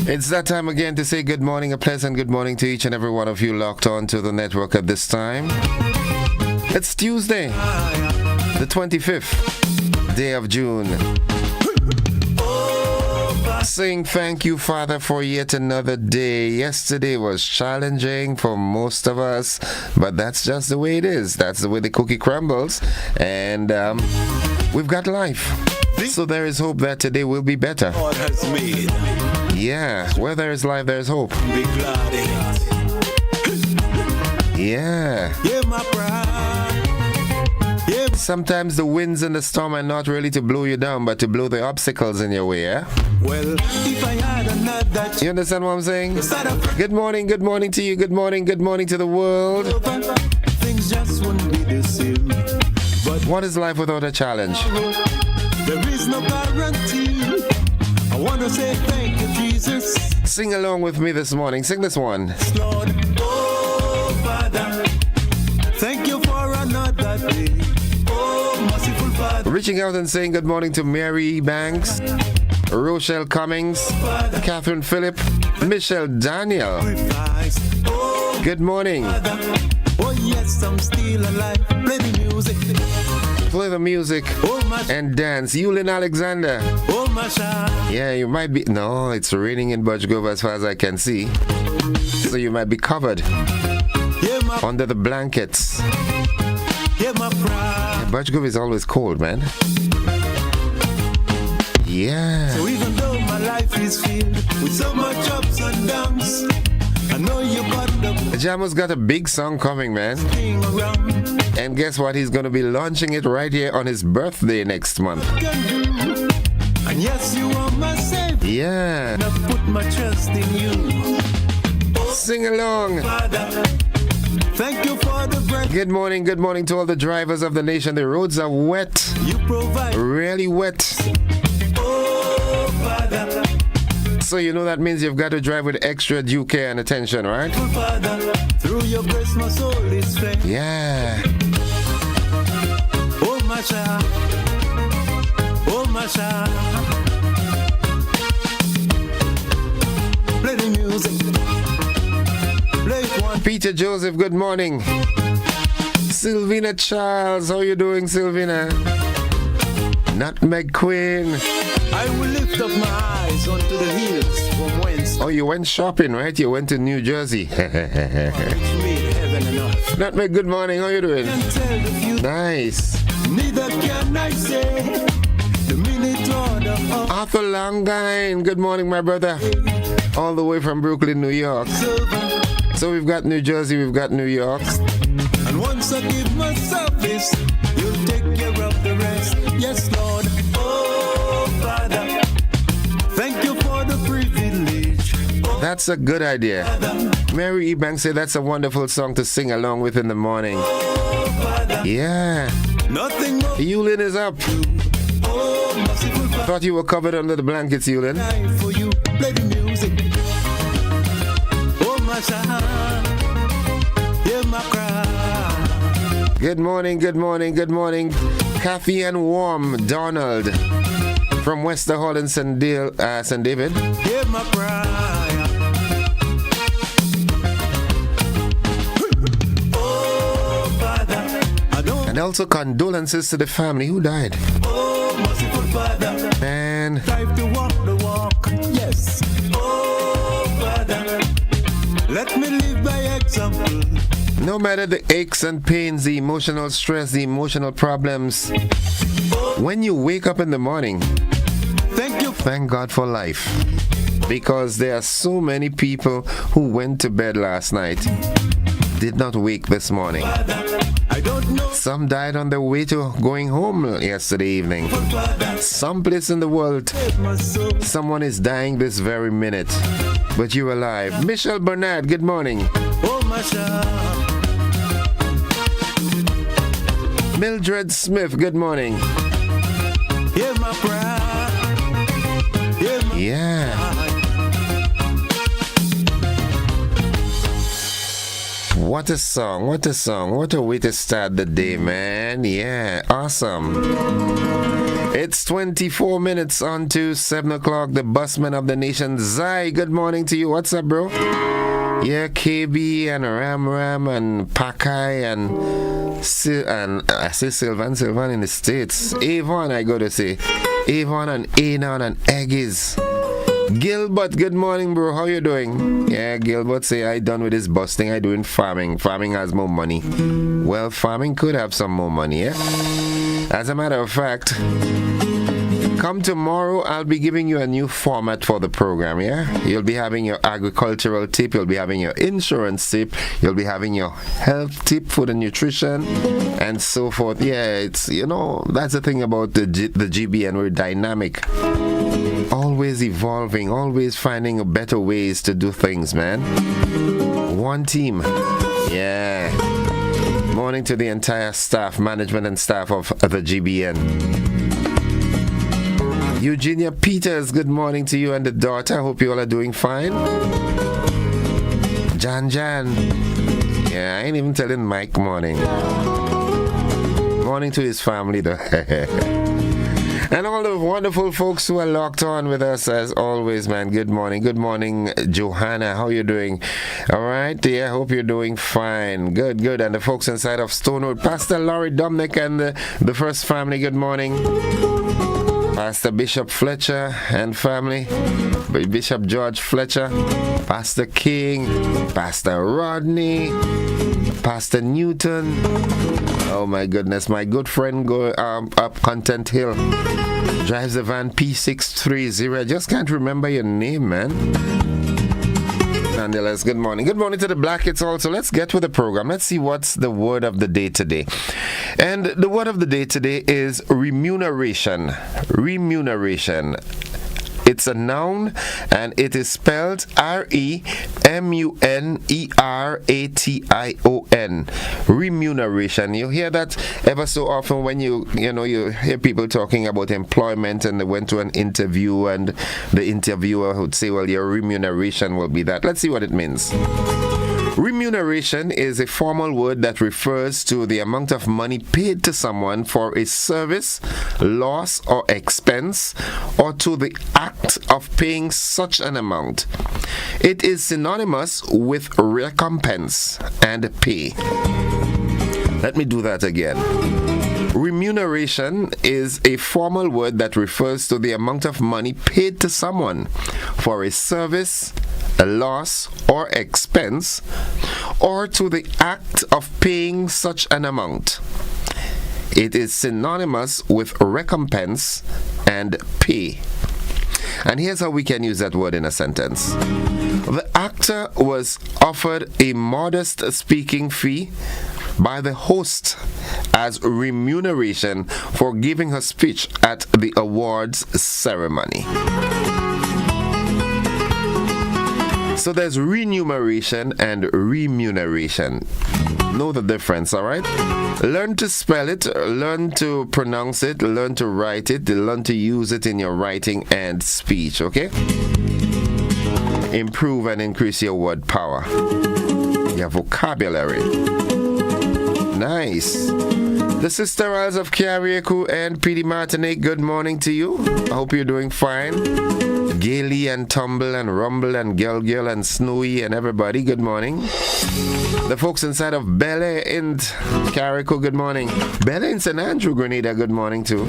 It's that time again to say good morning, a pleasant good morning to each and every one of you locked on to the network at this time. It's Tuesday, the 25th day of June. Saying thank you, Father, for yet another day. Yesterday was challenging for most of us, but that's just the way it is. That's the way the cookie crumbles. And we've got life. So there is hope that today will be better. God has made. Yeah, where there is life, there is hope. Be glad in it. Yeah. Yeah, my pride. Yeah. Sometimes the winds and the storm are not really to blow you down, but to blow the obstacles in your way, yeah? Well, if I had another You understand what I'm saying? Good morning to you. Good morning to the world. things just wouldn't be the same. But What is life without a challenge? there is no guarantee. I want to say thank you, Jesus. Sing along with me this morning. Sing this one. Lord, oh Father, thank you for another day. Oh, merciful Father. Reaching out and saying good morning to Mary Banks, Rochelle Cummings, Catherine Phillip, Michelle Daniel. Oh, Good morning. Father. Oh, yes, I'm still alive. Play the music. Play the music Oh, my, and dance. Yulin Alexander. oh, my child. Yeah, you might be. No, it's raining in Budggrove as far as I can see. So you might be covered Yeah, my, under the blankets. yeah, my pride. Budggrove is always cold, man. Yeah. So even though my life is filled with so much ups and downs, I know you got the Jamo's got a big song coming, man. thing around. And guess what? He's going to be launching it right here on his birthday next month. Can do. And yes, you are my savior. Yeah. And I put my trust in you. Sing along. Father, thank you for the breath Good morning to all the drivers of the nation. The roads are wet, you provide. really wet. Oh, Father, So you know that means you've got to drive with extra due care and attention, right? Father, through your grace my soul is fed. Yeah. Oh, my child. Oh, my child. Play the music. Play it one. Peter Joseph, good morning. Sylvina Charles, how you doing, Sylvina? Nutmeg Queen. I will lift up my eyes unto the hills from whence Oh, you went shopping, right? You went to New Jersey. which made heaven and earth. Nutmeg, good morning. How you doing? Can tell the future, Nice. neither can I say the minute or the hour. Arthur Longine, good morning, my brother. All the way from Brooklyn, New York. So we've got New Jersey, we've got New York. And once I give my service, you'll take care of the rest. Yes, Lord. Oh, Father, thank you for the privilege. Oh, That's a good idea. Father, Mary Ebanks said that's a wonderful song to sing along with in the morning. oh, Father, Yeah. nothing more. Yulin is up. Oh, merciful Father, Thought you were covered under the blankets, Yulin. time for you. Play the music. Oh, my child. Hear my cry. Good morning. Kathy and Warm Donald from Wester Hall in St. David. Hear my cry. Oh, Father, I don't. And also condolences to the family who died. Oh, merciful Father, Man, strive to walk the walk. Yes. Oh, Father, let me live by example. no matter the aches and pains, the emotional stress, the emotional problems, when you wake up in the morning, Thank you. thank God for life. Because there are so many people who went to bed last night, did not wake this morning. I don't know. Some died on their way to going home yesterday evening. Father, Someplace in the world, save my soul. someone is dying this very minute. But you're alive. Michelle Bernard, good morning. Oh, my child. Mildred Smith, good morning. Hear my cry. Hear my Yeah. What a song, what a song. What a way to start the day, man. Yeah, awesome. It's 24 minutes on to 7 o'clock. The busman of the nation, Zai. Good morning to you. What's up, bro? Yeah, KB and Ram and Pakai and I say Sylvan in the States. Avon, I go to say. Avon and Anon and Eggies. Gilbert, good morning, bro. How you doing? Yeah, Gilbert say I done with this busting. I doing farming. Farming has more money. Well, farming could have some more money, yeah? As a matter of fact, come tomorrow, I'll be giving you a new format for the program, yeah? You'll be having your agricultural tip, you'll be having your insurance tip, you'll be having your health tip, food and nutrition, and so forth. Yeah, it's, you know, that's the thing about the GBN. We're dynamic. Always evolving, always finding better ways to do things, man. One team. Yeah. Morning to the entire staff, management and staff of the GBN. Eugenia Peters, good morning to you and the daughter. Hope you all are doing fine. Jan. Yeah, I ain't even telling Mike morning. Morning to his family though. And all the wonderful folks who are locked on with us as always, man. Good morning. Good morning, Johanna. How you doing? All right. Yeah, hope you're doing fine. Good. And the folks inside of Stone Road, Pastor Laurie Dominic and the First Family, good morning. Pastor Bishop Fletcher and family, Bishop George Fletcher, Pastor King, Pastor Rodney, Pastor Newton. Oh my goodness, my good friend go up Content Hill, drives the van P630. I just can't remember your name, man. Nonetheless, good morning. Good morning to the Blackets also. Let's get with the program. Let's see what's the word of the day today. And the word of the day today is remuneration. Remuneration. It's a noun and it is spelled REMUNERATION. Remuneration. You hear that ever so often when you hear people talking about employment and they went to an interview and the interviewer would say, well, your remuneration will be that. Let's see what it means. Remuneration is a formal word that refers to the amount of money paid to someone for a service, loss, or expense, or to the act of paying such an amount. It is synonymous with recompense and pay. Let me do that again. Remuneration is a formal word that refers to the amount of money paid to someone for a service, a loss or expense, or to the act of paying such an amount. It is synonymous with recompense and pay. And here's how we can use that word in a sentence. The actor was offered a modest speaking fee by the host as remuneration for giving her speech at the awards ceremony. So there's remuneration and remuneration. Know the difference, all right? Learn to spell it, learn to pronounce it, learn to write it, learn to use it in your writing and speech, okay? Improve and increase your word power, your vocabulary. Nice. The Sister Isles of CARICOM and PD Martinique, good morning to you. I hope you're doing fine. Gaily and Tumble and Rumble and Girl and Snowy and everybody, good morning. The folks inside of Bel Air in CARICOM, good morning. Bel Air in St. Andrew, Grenada, good morning too.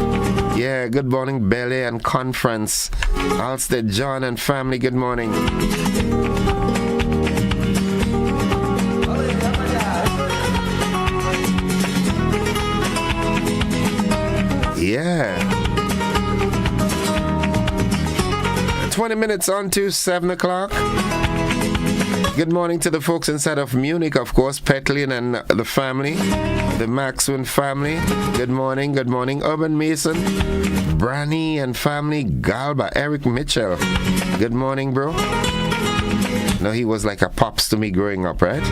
Yeah, good morning, Bel Air and Conference. Alstead John and family, good morning. Yeah. 20 minutes on to 7 o'clock. Good morning to the folks inside of Munich, of course, Petlin and the family, the Maxwin family. Good morning, Urban Mason, Branny and family, Galba, Eric Mitchell. Good morning, bro. No, he was like a pops to me growing up, right?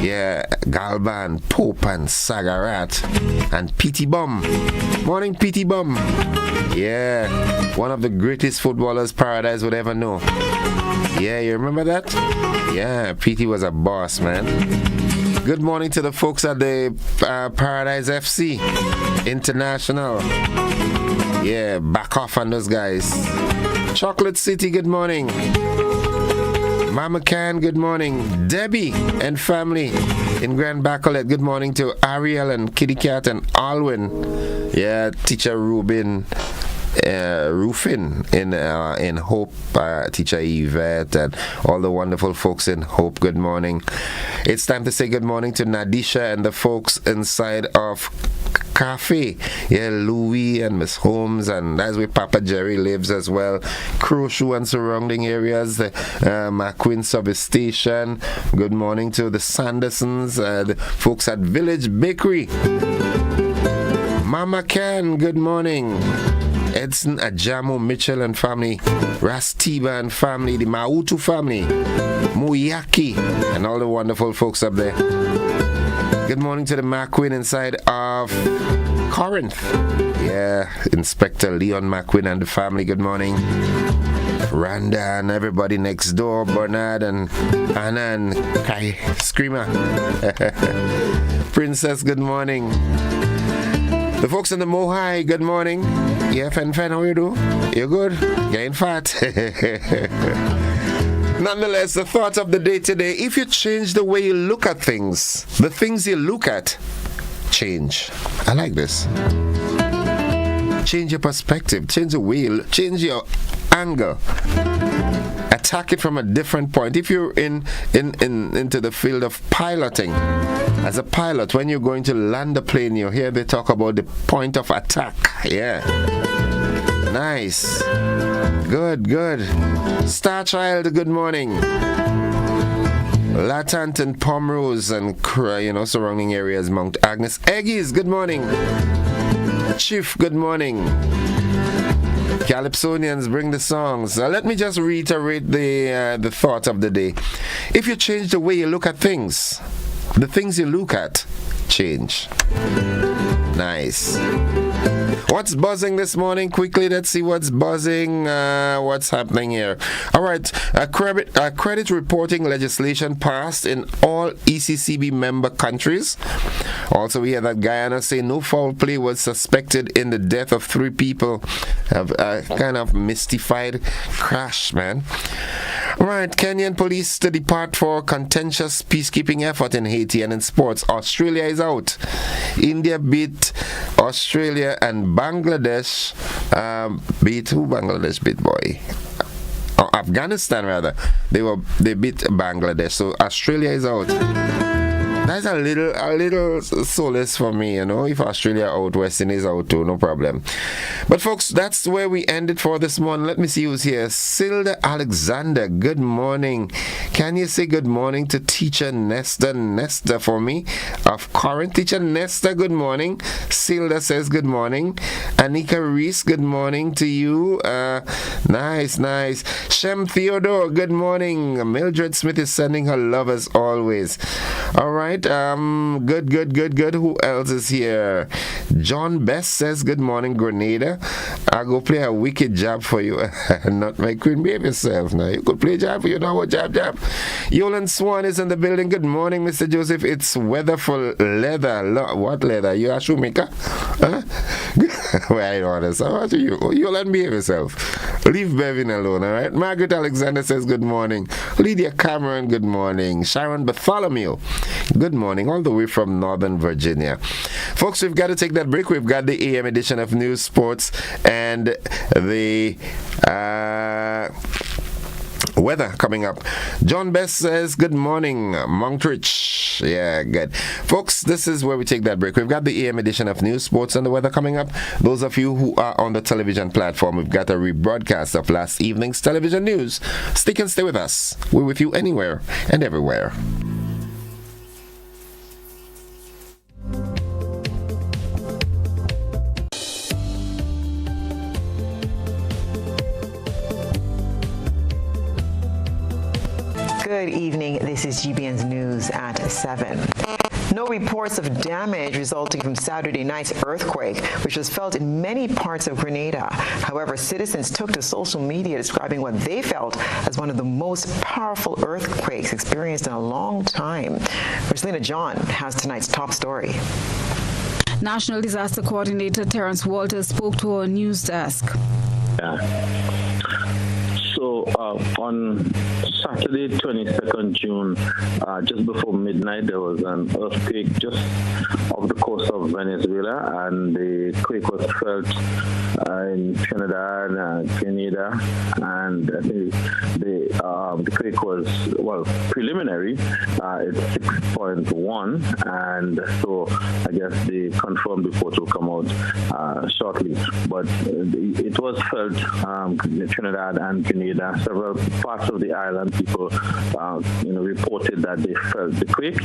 Yeah, Galba and Pope and Sagarat and Petey Bum. Morning, Petey Bum. Yeah, one of the greatest footballers Paradise would ever know. Yeah, you remember that? Yeah, Petey was a boss, man. Good morning to the folks at the Paradise FC International. Yeah, back off on those guys. Chocolate City, good morning. Mama Can, good morning. Debbie and family in Grand Bacolet, good morning to Ariel and Kitty Cat and Alwyn. Yeah, teacher Rubin. Roofing in Hope, teacher Yvette and all the wonderful folks in Hope, good morning. It's time to say good morning to Nadisha and the folks inside of Cafe. Yeah, Louis and Miss Holmes, and that's where Papa Jerry lives as well. Crowshoe and surrounding areas, the McQueen Service Station. Good morning to the Sandersons, the folks at Village Bakery. Mama Can, good morning. Edson Ajamo Mitchell and family, Rastiba and family, the Mautu family, Muyaki, and all the wonderful folks up there. Good morning to the McQueen inside of Corinth. Yeah, Inspector Leon McQueen and the family, good morning. Randa and everybody next door, Bernard and Anna and Kai Screamer. Princess, good morning. The folks in the Mohai, good morning. Yeah, Fen, how you do? You good? Getting fat? Nonetheless, the thought of the day today, if you change the way you look at things, the things you look at change. I like this. Change your perspective, change the way you change your angle. Attack it from a different point. If you're into the field of piloting, as a pilot, when you're going to land a plane, you hear they talk about the point of attack. Yeah. Nice. Good. Star Child, good morning. Latant and Pomrose and surrounding areas, Mount Agnes. Eggies, good morning. Chief, good morning. Calypsonians, bring the songs. Let me just reiterate the thought of the day. If you change the way you look at things, the things you look at change. Nice. What's buzzing this morning? Quickly, let's see what's buzzing. What's happening here? All right. Credit reporting legislation passed in all ECCB member countries. Also, we hear that Guyana say no foul play was suspected in the death of 3 people. Kind of mystified crash, man. All right. Kenyan police to depart for contentious peacekeeping effort in Haiti. And in sports, Australia is out. India beat Australia and Bangladesh beat who? Bangladesh beat, boy. Afghanistan rather. They beat Bangladesh. So Australia is out. That's a little solace for me, if Australia out, West Indies out too, no problem. But folks, that's where we end it for this morning. Let me see who's here. Silda Alexander, good morning. Can you say good morning to teacher Nesta for me of Corinth? Teacher Nesta, good morning. Silda says good morning. Anika Reese, good morning to you. Nice. Shem Theodore, good morning. Mildred Smith is sending her love as always. All right. Good. Who else is here? John Best says good morning, Grenada. I'll go play a wicked job for you. Not my queen, behave yourself now. You could play job for you now. What job? Yolan Swan is in the building. Good morning, Mr. Joseph. It's weather for leather. What leather? You a shoemaker? Huh? Well, I don't understand. What are you? Yolan, behave yourself. Leave Bevin alone, all right? Margaret Alexander says good morning. Lydia Cameron, good morning. Sharon Bartholomew, good morning, all the way from Northern Virginia. Folks, we've got to take that break. We've got the AM edition of News, Sports, and the weather coming up. John Best says good morning, Montrich. Yeah, good. Folks, this is where we take that break. We've got the AM edition of News, Sports, and the weather coming up. Those of you who are on the television platform, we've got a rebroadcast of last evening's television news. Stick and stay with us. We're with you anywhere and everywhere. Good evening. This is GBN's News at 7. No reports of damage resulting from Saturday night's earthquake, which was felt in many parts of Grenada. However, citizens took to social media describing what they felt as one of the most powerful earthquakes experienced in a long time. Rosalina John has tonight's top story. National Disaster Coordinator Terence Walters spoke to our news desk. So on Saturday, 22nd June, just before midnight, there was an earthquake just off the coast of Venezuela, and the quake was felt in Trinidad and Grenada, and I think the quake was, well, preliminary. It's 6.1, and so I guess the confirmed report will come out shortly. But it was felt in Trinidad and Grenada. Several parts of the island, people, reported that they felt the quake,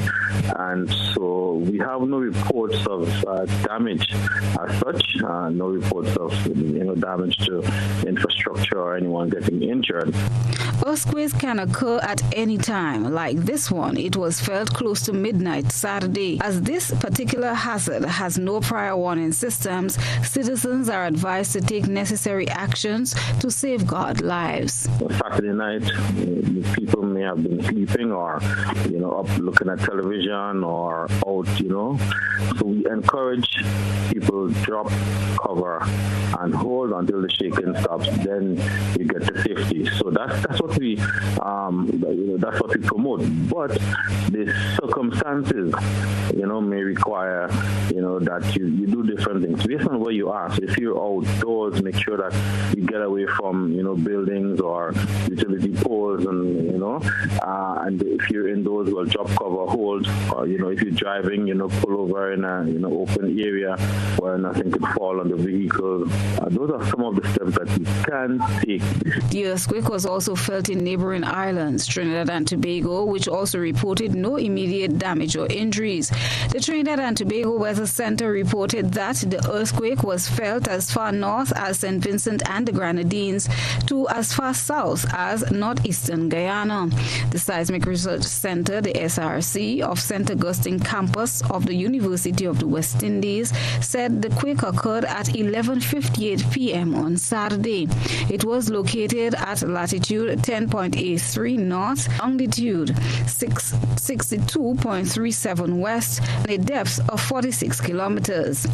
and so we have no reports of damage as such. No reports of damage to infrastructure or anyone getting injured. Earthquakes can occur at any time. Like this one, it was felt close to midnight Saturday. As this particular hazard has no prior warning systems, citizens are advised to take necessary actions to safeguard lives. Saturday night, people may have been sleeping or, up looking at television or out, So we encourage people to drop, cover, and hold until the shaking stops. Then you get to safety. So that's what we promote. But the circumstances, may require, that you do different things based on where you are. So if you're outdoors, make sure that you get away from, buildings or utility poles, and if you're indoors, well, drop, cover, hold, or if you're driving, pull over in an open area where nothing could fall on the vehicle. Those are some of the steps that you can take. The earthquake was also felt in neighboring islands, Trinidad and Tobago, which also reported no immediate damage or injuries. The Trinidad and Tobago Weather Center reported that the earthquake was felt as far north as St. Vincent and the Grenadines to as far south as northeastern Guyana. The Seismic Research Center, the SRC, of St. Augustine campus of the University of the West Indies said the quake occurred at 11:58 p.m. on Saturday. It was located at latitude 10.83 north, longitude 62.37 west, and a depth of 46 kilometers.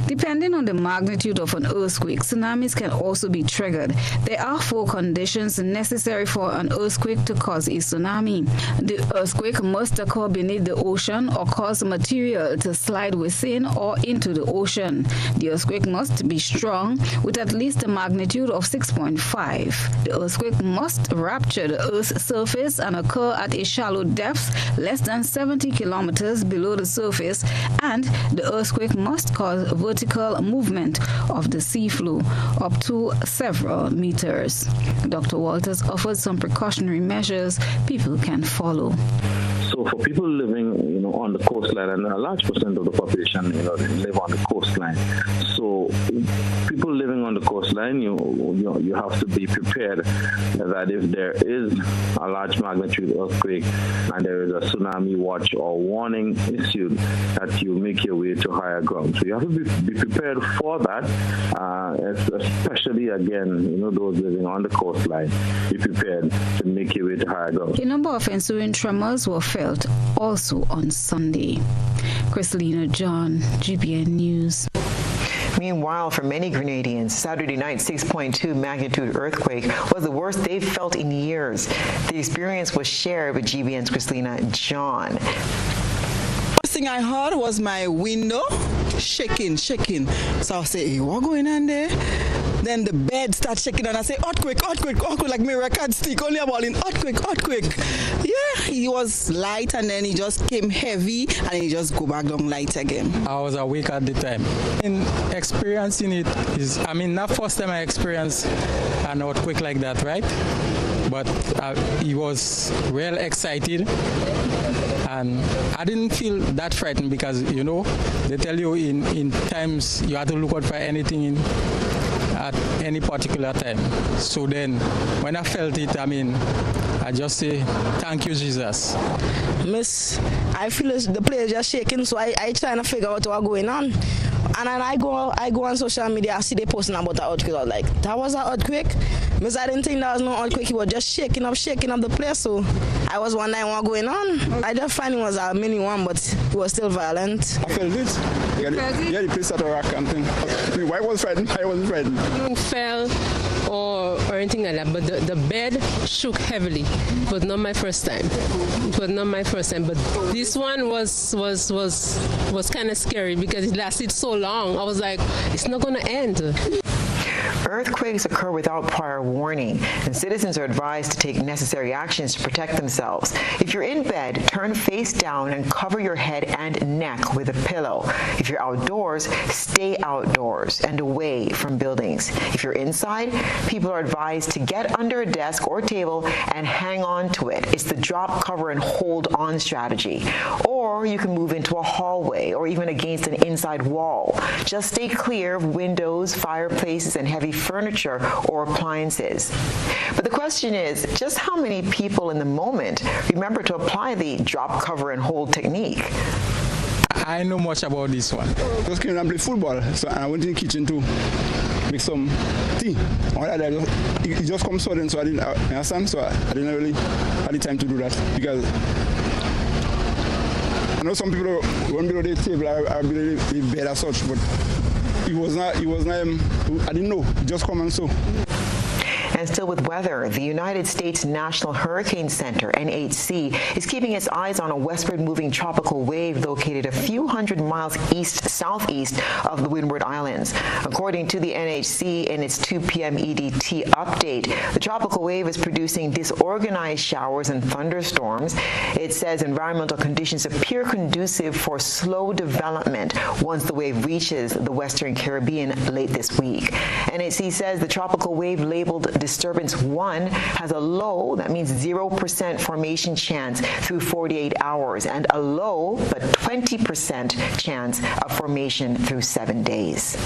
Depending on the magnitude of an earthquake, tsunamis can also be triggered. There are 4 conditions necessary for an earthquake to cause a tsunami. The earthquake must occur beneath the ocean or cause material to slide within or into the ocean. The earthquake must be strong, with at least a magnitude of 6.5. The earthquake must rupture the Earth's surface and occur at a shallow depth less than 70 kilometers below the surface, and the earthquake must cause vertical movement of the seafloor up to several meters. Dr. Walters offered some precautionary measures people can follow. So for people living, on the coastline, and a large percent of the population, they live on the coastline. So people living on the coastline, you have to be prepared that if there is a large magnitude earthquake and there is a tsunami watch or warning issued, that you make your way to higher ground. So you have to be prepared for that, especially again, those living on the coastline. Be prepared to make your way to higher ground. A number of ensuing tremors were felt also on Sunday. Christelina John, GBN News. Meanwhile, for many Grenadians, Saturday night's 6.2 magnitude earthquake was the worst they've felt in years. The experience was shared with GBN's Christelina John. First thing I heard was my window shaking. So I say, hey, what going on there? Then the bed starts shaking and I say, earthquake, like my record stick, only about in earthquake. Yeah, he was light and then he just came heavy and he just go back down light again. I was awake at the time. In experiencing it is, not first time I experienced an earthquake like that, right? But he was real excited. And I didn't feel that frightened because, they tell you in times you have to look out for anything at any particular time. So then when I felt it, I just say, thank you, Jesus. Miss, I feel the place just shaking, so I trying to figure out what's going on. And then I go on social media, I see they posting about the earthquake. I was like, that was an earthquake? Miss, I didn't think that was no earthquake. It was just shaking up the place. So I was wondering what going on. I just find it was a mini one, but it was still violent. I felt it. Yeah, the place started rock and thing. Why was frightened? I wasn't frightened. I fell or anything like that, but the bed shook heavily. It was not my first time. But this one was kind of scary because it lasted so long. I was like, it's not going to end. Earthquakes occur without prior warning, and citizens are advised to take necessary actions to protect themselves. If you're in bed, turn face down and cover your head and neck with a pillow. If you're outdoors, stay outdoors and away from buildings. If you're inside, people are advised to get under a desk or table and hang on to it. It's the drop, cover, and hold on strategy. Or you can move into a hallway or even against an inside wall. Just stay clear of windows, fireplaces, and heavy furniture or appliances. But the question is, just how many people in the moment remember to apply the drop, cover, and hold technique? I know much about this one. Just came and play football, so I went in the kitchen to make some tea. It just comes sudden, so I didn't understand, so I didn't really have the time to do that because I know some people won't below the table or below the bed as such, but it was not, I didn't know, it just come and so. And still with weather, the United States National Hurricane Center, NHC, is keeping its eyes on a westward moving tropical wave located a few hundred miles east-southeast of the Windward Islands. According to the NHC in its 2 p.m. EDT update, the tropical wave is producing disorganized showers and thunderstorms. It says environmental conditions appear conducive for slow development once the wave reaches the Western Caribbean late this week. NHC says the tropical wave labeled Disturbance 1 has a low, that means 0% formation chance through 48 hours, and a low but 20% chance of formation through 7 days.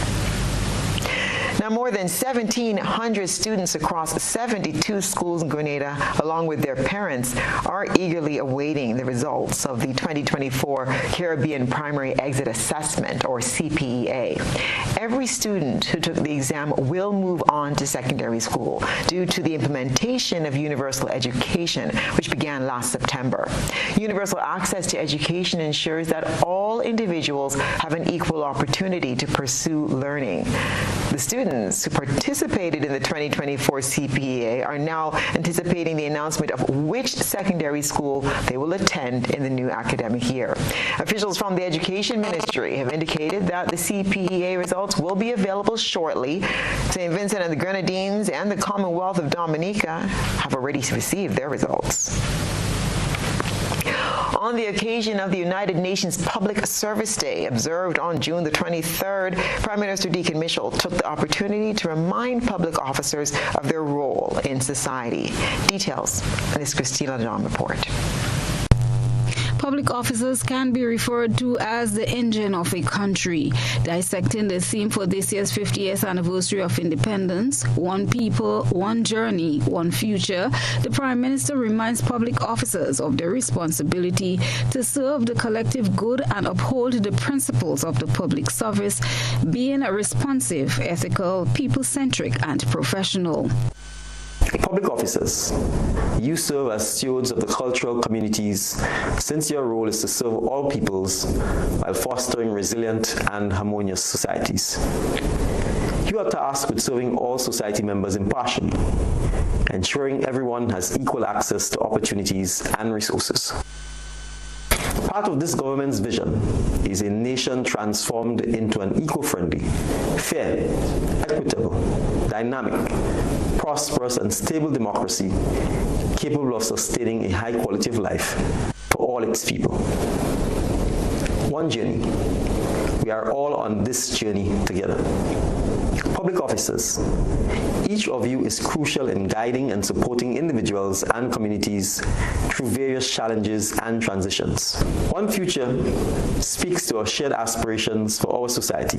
Now, more than 1,700 students across 72 schools in Grenada, along with their parents, are eagerly awaiting the results of the 2024 Caribbean Primary Exit Assessment, or CPEA. Every student who took the exam will move on to secondary school due to the implementation of universal education, which began last September. Universal access to education ensures that all individuals have an equal opportunity to pursue learning. The students who participated in the 2024 CPEA are now anticipating the announcement of which secondary school they will attend in the new academic year. Officials from the Education Ministry have indicated that the CPEA results will be available shortly. St. Vincent and the Grenadines and the Commonwealth of Dominica have already received their results. On the occasion of the United Nations Public Service Day, observed on June the 23rd, Prime Minister Deacon Mitchell took the opportunity to remind public officers of their role in society. Details in this Christina John report. Public officers can be referred to as the engine of a country. Dissecting the theme for this year's 50th anniversary of independence, one people, one journey, one future, the Prime Minister reminds public officers of their responsibility to serve the collective good and uphold the principles of the public service, being responsive, ethical, people-centric, and professional. Public officers, you serve as stewards of the cultural communities, since your role is to serve all peoples while fostering resilient and harmonious societies. You are tasked with serving all society members impartially, ensuring everyone has equal access to opportunities and resources. Part of this government's vision is a nation transformed into an eco-friendly, fair, equitable, dynamic, prosperous and stable democracy capable of sustaining a high quality of life for all its people. One journey. We are all on this journey together. Public officers, each of you is crucial in guiding and supporting individuals and communities through various challenges and transitions. One Future speaks to our shared aspirations for our society.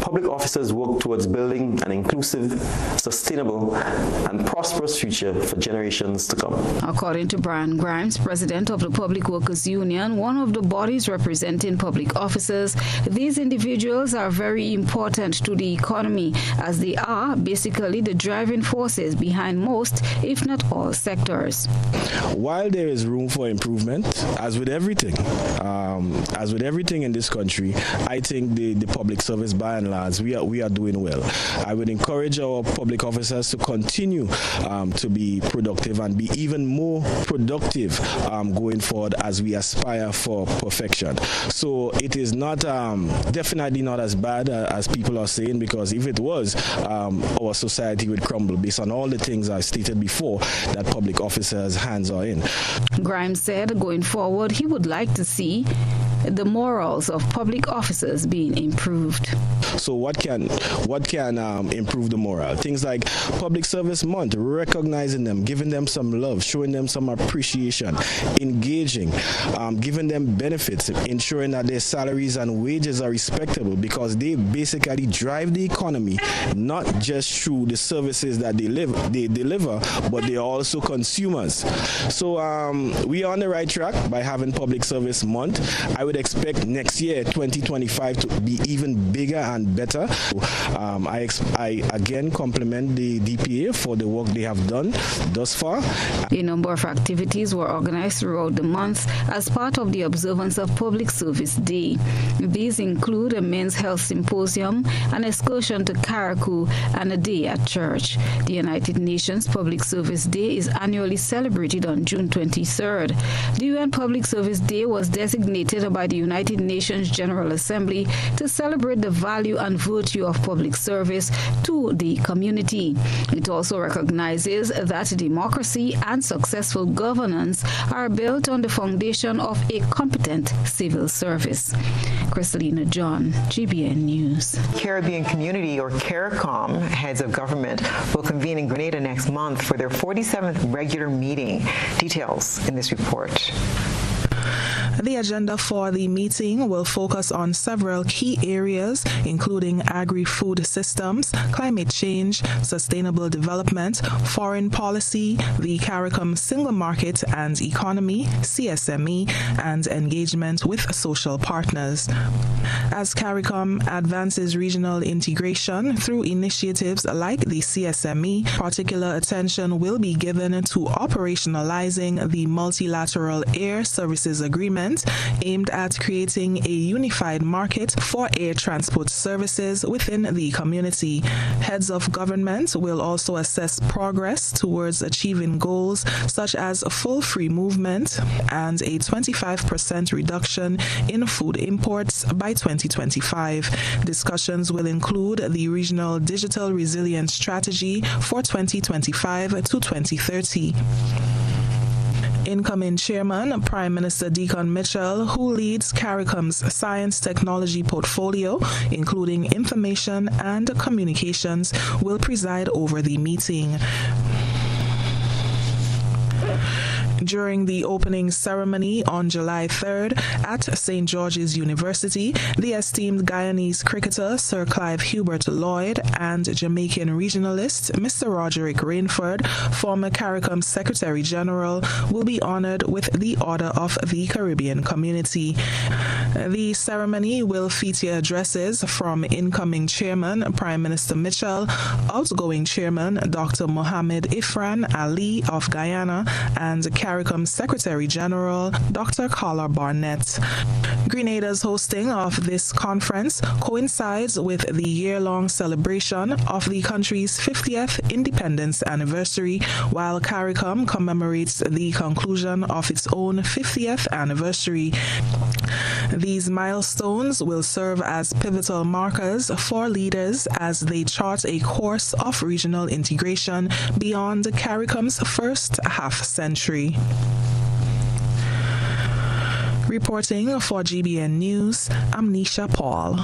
public officers work towards building an inclusive, sustainable, and prosperous future for generations to come. According to Brian Grimes, president of the Public Workers Union, one of the bodies representing public officers, these individuals are very important to the economy as they are basically the driving forces behind most, if not all, sectors. While there is room for improvement, as with everything in this country, I think the public service, by and large, we are doing well. I would encourage our public officers to continue to be productive and be even more productive going forward as we aspire for perfection. So it is not definitely not as bad as people are saying, because if it was, our society would crumble based on all the things I stated before that public officers' hands are in. Grimes said going forward he would like to see the morals of public officers being improved. So what can improve the morale? Things like Public Service Month, recognizing them, giving them some love, showing them some appreciation, engaging, giving them benefits, ensuring that their salaries and wages are respectable, because they basically drive the economy, not just through the services that they deliver, but they are also consumers. So we are on the right track by having Public Service Month. I would expect next year, 2025, to be even bigger and better. I again compliment the DPA for the work they have done thus far. A number of activities were organized throughout the month as part of the observance of Public Service Day. These include a men's health symposium, an excursion to CARICOM, and a day at church. The United Nations Public Service Day is annually celebrated on June 23rd. The UN Public Service Day was designated by the United Nations General Assembly to celebrate the value and virtue of public service to the community. It also recognizes that democracy and successful governance are built on the foundation of a competent civil service. Crystalina John, GBN News. Caribbean Community, or CARICOM, heads of government will convene in Grenada next month for their 47th regular meeting. Details in this report. The agenda for the meeting will focus on several key areas, including agri-food systems, climate change, sustainable development, foreign policy, the CARICOM single market and economy, CSME, and engagement with social partners. As CARICOM advances regional integration through initiatives like the CSME, particular attention will be given to operationalizing the multilateral air services agreement aimed at creating a unified market for air transport services within the community. Heads of government will also assess progress towards achieving goals such as full free movement and a 25% reduction in food imports by 2025. Discussions will include the regional digital resilience strategy for 2025 to 2030. Incoming Chairman, Prime Minister Deacon Mitchell, who leads CARICOM's science technology portfolio, including information and communications, will preside over the meeting. During the opening ceremony on July 3rd at St. George's University, the esteemed Guyanese cricketer Sir Clive Hubert Lloyd and Jamaican regionalist Mr. Roderick Rainford, former CARICOM Secretary General, will be honored with the Order of the Caribbean Community. The ceremony will feature addresses from incoming Chairman Prime Minister Mitchell, outgoing Chairman Dr. Mohammed Ifran Ali of Guyana, and CARICOM Secretary General Dr. Carla Barnett. Grenada's hosting of this conference coincides with the year-long celebration of the country's 50th independence anniversary, while CARICOM commemorates the conclusion of its own 50th anniversary. These milestones will serve as pivotal markers for leaders as they chart a course of regional integration beyond CARICOM's first half-century. Reporting for GBN News, I'm Nisha Paul.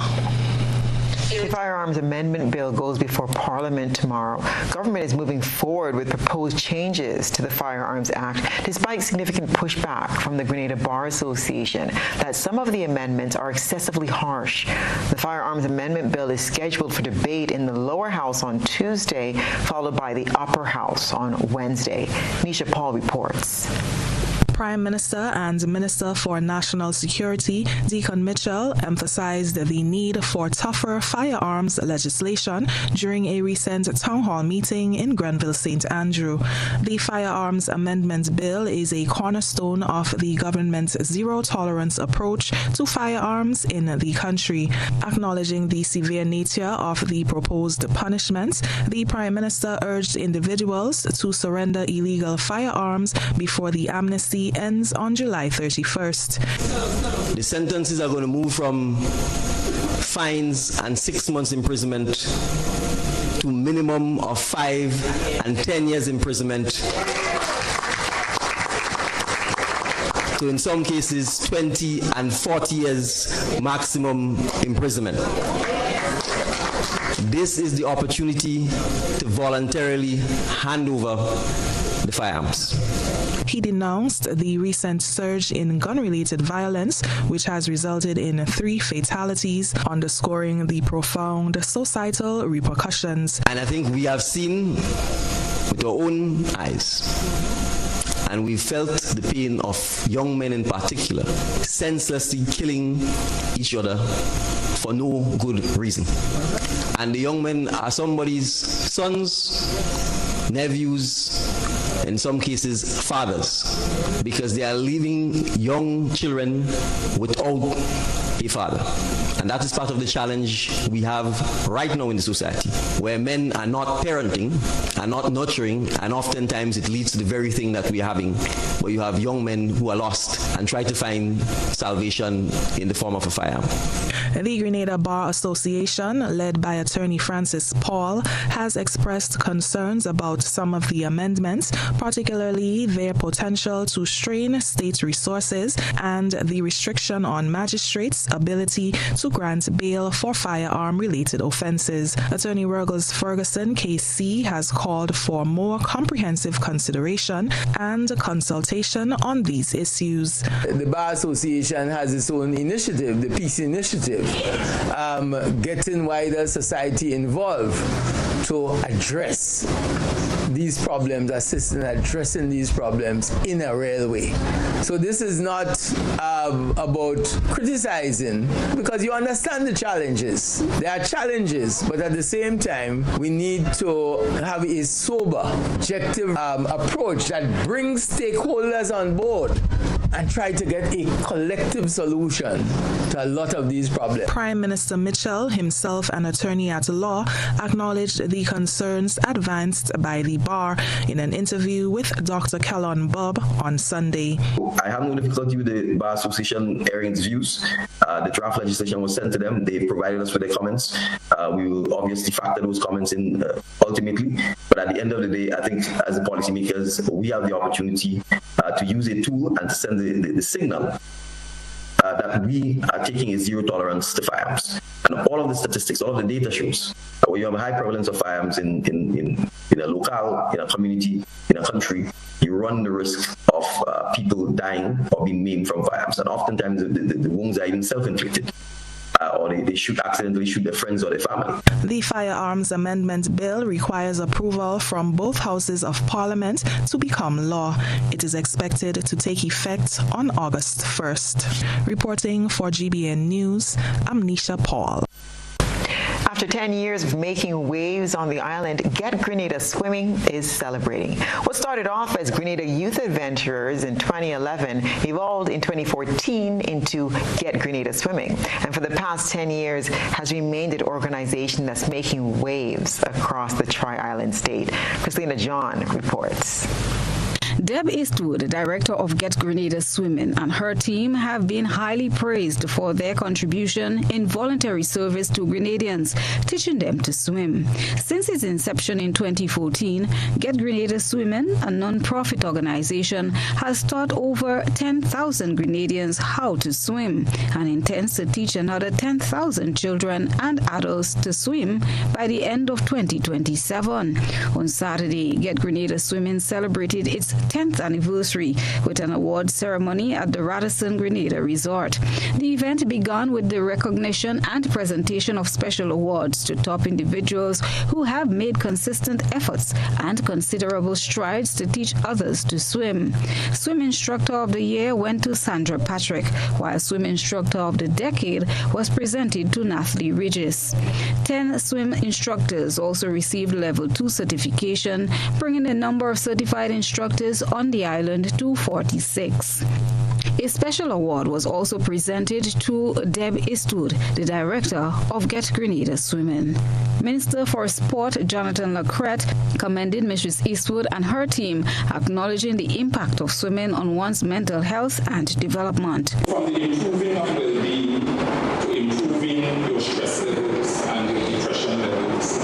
The Firearms Amendment bill goes before Parliament tomorrow. Government is moving forward with proposed changes to the Firearms Act, despite significant pushback from the Grenada Bar Association that some of the amendments are excessively harsh. The Firearms Amendment bill is scheduled for debate in the lower house on Tuesday, followed by the upper house on Wednesday. Nisha Paul reports. Prime Minister and Minister for National Security, Deacon Mitchell, emphasized the need for tougher firearms legislation during a recent town hall meeting in Grenville St. Andrew. The Firearms Amendment Bill is a cornerstone of the government's zero-tolerance approach to firearms in the country. Acknowledging the severe nature of the proposed punishments, the Prime Minister urged individuals to surrender illegal firearms before the amnesty ends on July 31st. The sentences are going to move from fines and 6 months imprisonment to minimum of 5 and 10 years imprisonment to, in some cases, 20 and 40 years maximum imprisonment. This is the opportunity to voluntarily hand over the firearms. He denounced the recent surge in gun-related violence, which has resulted in 3 fatalities, underscoring the profound societal repercussions. And I think we have seen with our own eyes, and we felt the pain of young men in particular, senselessly killing each other for no good reason. And the young men are somebody's sons, nephews, in some cases fathers, because they are leaving young children without a father. And that is part of the challenge we have right now in the society, where men are not parenting, are not nurturing, and oftentimes it leads to the very thing that we're having, where you have young men who are lost and try to find salvation in the form of a firearm. The Grenada Bar Association, led by attorney Francis Paul, has expressed concerns about some of the amendments, particularly their potential to strain state resources and the restriction on magistrates' ability to grant bail for firearm-related offenses. Attorney Ruggles Ferguson, KC, has called for more comprehensive consideration and consultation on these issues. The Bar Association has its own initiative, the Peace Initiative, getting wider society involved to address these problems, assist in addressing these problems in a real way. So this is not about criticizing, because you understand the challenges. There are challenges, but at the same time, we need to have a sober, objective approach that brings stakeholders on board and try to get a collective solution to a lot of these problems. Prime Minister Mitchell, himself an attorney at law, acknowledged the concerns advanced by the bar in an interview with Dr. Kellon Bob on Sunday. I have no difficulty with the Bar Association airing its views. The draft legislation was sent to them. They provided us with their comments. We will obviously factor those comments in ultimately. But at the end of the day, I think as the policymakers, we have the opportunity to use a tool and to send the signal that we are taking a zero tolerance to firearms. And all of the statistics, all of the data shows that when you have a high prevalence of firearms in a locale, in a community, in a country, you run the risk of people dying or being maimed from firearms. And oftentimes the wounds are even self-inflicted. Or they accidentally shoot their friends or their family. The Firearms Amendment Bill requires approval from both houses of Parliament to become law. It is expected to take effect on August 1st. Reporting for GBN News, I'm Nisha Paul. After 10 years of making waves on the island, Get Grenada Swimming is celebrating. What started off as Grenada Youth Adventurers in 2011 evolved in 2014 into Get Grenada Swimming, and for the past 10 years has remained an organization that's making waves across the Tri-Island state. Christina John reports. Deb Eastwood, director of Get Grenada Swimming, and her team have been highly praised for their contribution in voluntary service to Grenadians, teaching them to swim. Since its inception in 2014, Get Grenada Swimming, a non-profit organization, has taught over 10,000 Grenadians how to swim and intends to teach another 10,000 children and adults to swim by the end of 2027. On Saturday, Get Grenada Swimming celebrated its 10th anniversary with an award ceremony at the Radisson Grenada Resort. The event began with the recognition and presentation of special awards to top individuals who have made consistent efforts and considerable strides to teach others to swim. Swim Instructor of the Year went to Sandra Patrick, while Swim Instructor of the Decade was presented to Nathalie Regis. 10 swim instructors also received Level 2 certification, bringing the number of certified instructors on the island to 46. A special award was also presented to Deb Eastwood, the director of Get Grenada Swimming. Minister for Sport Jonathan Lacrette commended Mrs. Eastwood and her team, acknowledging the impact of swimming on one's mental health and development. From the improving of well-being to improving your stress levels and your depression levels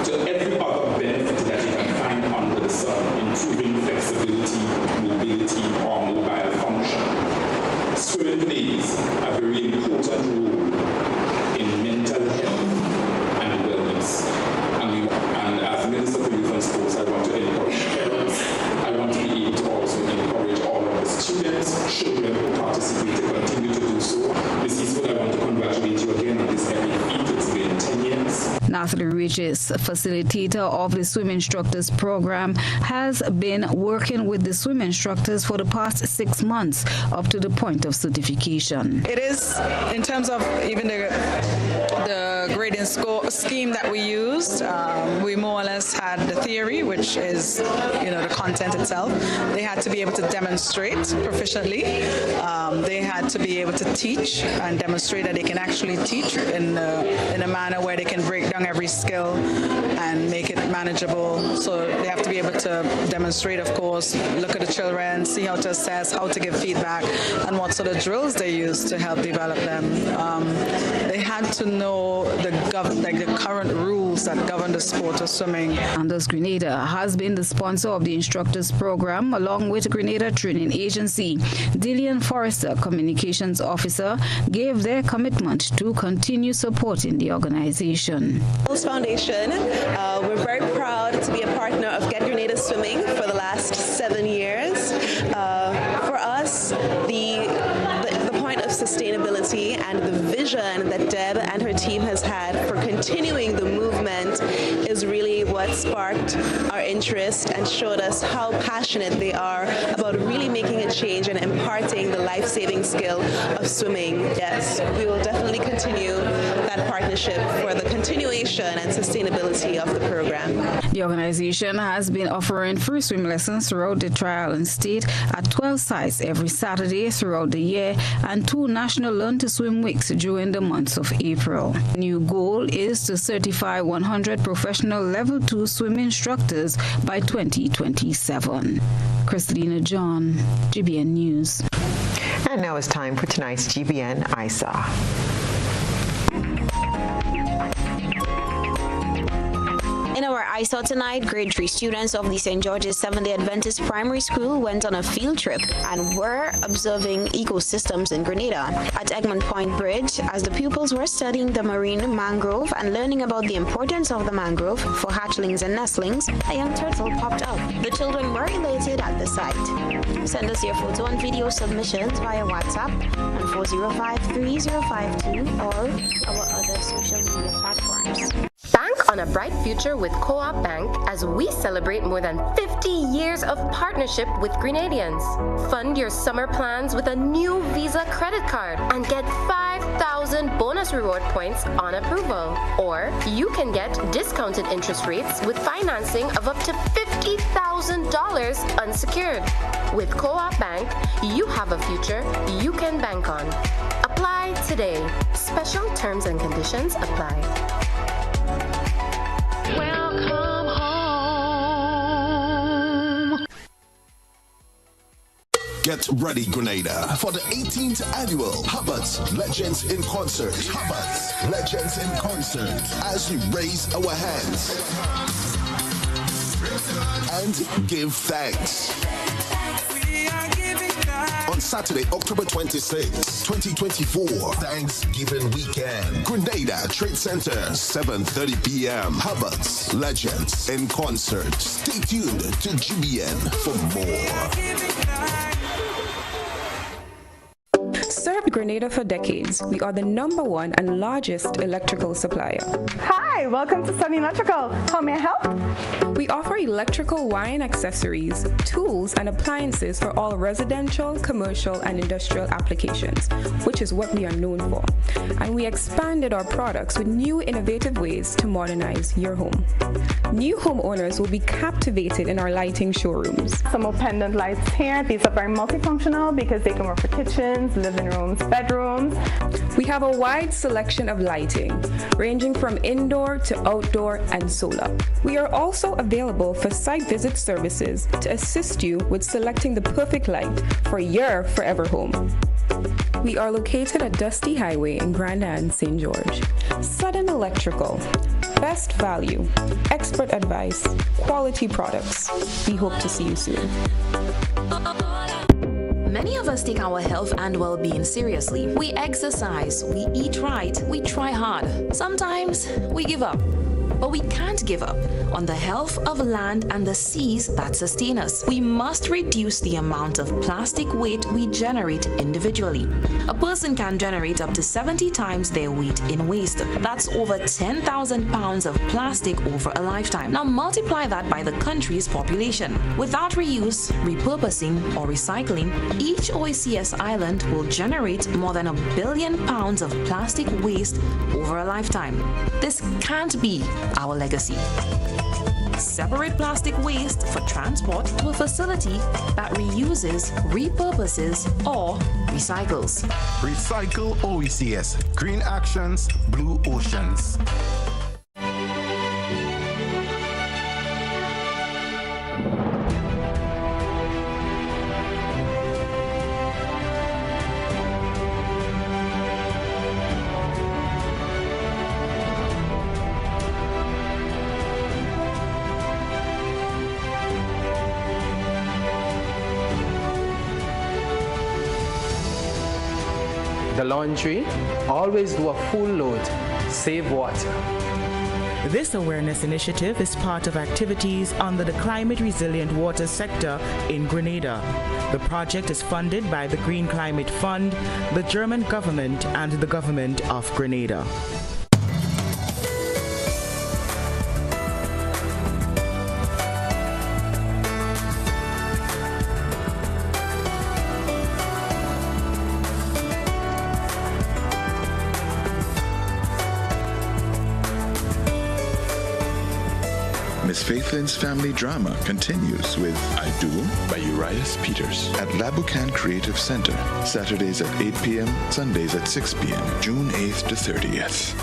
to every other benefit that you can find under the sun, improving flexibility, mobility, or mobile function. Swimming plays a very important role in mental health and wellness. And as Minister for Youth and Sports, I want to encourage parents. I want to be able to also encourage all of the students, children who participate to continue to do so. Ms. Eastwood, I want to congratulate you again on this epic feat. It's been 10 years. Nathalie Regis, facilitator of the Swim Instructors Program, has been working with the swim instructors for the past 6 months up to the point of certification. It is, in terms of even the grading score scheme that we used, we more or less had the theory, which is, the content itself. They had to be able to demonstrate proficiently. They had to be able to teach and demonstrate that they can actually teach in a manner where they can break down every skill and make it manageable. So they have to be able to demonstrate, of course, look at the children, see how to assess, how to give feedback, and what sort of drills they use to help develop them. They had to know the current rules that govern the sport of swimming. Anders Grenada has been the sponsor of the instructors program along with Grenada Training Agency. Dillian Forrester, communications officer, gave their commitment to continue supporting the organization. Foundation, we're very proud to be a partner of Get Grenada Swimming for the last 7 years. For us, the point of sustainability and the vision that Deb and her team has had for continuing the movement is really what sparked our interest and showed us how passionate they are about really making a change and imparting the life-saving skill of swimming. Yes, we will definitely continue that partnership for the continuation and sustainability of the program. The organization has been offering free swim lessons throughout the Tri-Island state at 12 sites every Saturday throughout the year and 2 national Learn to Swim weeks during the months of April. The new goal is to certify 100 professional Level 2 swim instructors by 2027. Christina John, GBN News. And now it's time for tonight's GBN ISA. In our ISA tonight, grade 3 students of the St. George's Seventh-day Adventist Primary School went on a field trip and were observing ecosystems in Grenada. At Egmont Point Bridge, as the pupils were studying the marine mangrove and learning about the importance of the mangrove for hatchlings and nestlings, a young turtle popped up. The children were elated at the sight. Send us your photo and video submissions via WhatsApp on 405-3052 or our other social media platforms. Bank on a bright future with Co-op Bank as we celebrate more than 50 years of partnership with Grenadians. Fund your summer plans with a new Visa credit card and get 5,000 bonus reward points on approval. Or you can get discounted interest rates with financing of up to $50,000 unsecured. With Co-op Bank, you have a future you can bank on. Apply today. Special terms and conditions apply. Welcome home. Get ready, Grenada, for the 18th annual Hubbard's Legends in Concert. Hubbard's Legends in Concert, as we raise our hands and give thanks. On Saturday, October 26, 2024, Thanksgiving weekend, Grenada Trade Center, 7:30 p.m. Hubbard's Legends in Concert. Stay tuned to GBN for more. Served Grenada for decades, we are the #1 and largest electrical supplier. Hi, welcome to Sunny Electrical. How may I help? We offer electrical wiring accessories, tools, and appliances for all residential, commercial, and industrial applications, which is what we are known for. And we expanded our products with new innovative ways to modernize your home. New homeowners will be captivated in our lighting showrooms. Some more pendant lights here. These are very multifunctional because they can work for kitchens, living rooms, bedrooms. We have a wide selection of lighting, ranging from indoor to outdoor and solar. We are also available for site visit services to assist you with selecting the perfect light for your forever home. We are located at Dusty Highway in Grenada, St. George. Sudden Electrical. Best value, expert advice, quality products. We hope to see you soon. Many of us take our health and well-being seriously. We exercise, we eat right, we try hard. Sometimes we give up. But we can't give up on the health of land and the seas that sustain us. We must reduce the amount of plastic weight we generate individually. A person can generate up to 70 times their weight in waste. That's over 10,000 pounds of plastic over a lifetime. Now multiply that by the country's population. Without reuse, repurposing, or recycling, each OECS island will generate more than 1 billion pounds of plastic waste over a lifetime. This can't be our legacy. Separate plastic waste for transport to a facility that reuses, repurposes, or recycles. Recycle OECS. Green actions, blue oceans. The laundry, always do a full load, save water. This awareness initiative is part of activities under the Climate Resilient Water sector in Grenada. The project is funded by the Green Climate Fund, the German government, and the government of Grenada. Miss Faithlin's family drama continues with I Do by Urias Peters at Labucan Creative Center, Saturdays at 8 p.m., Sundays at 6 p.m., June 8th to 30th.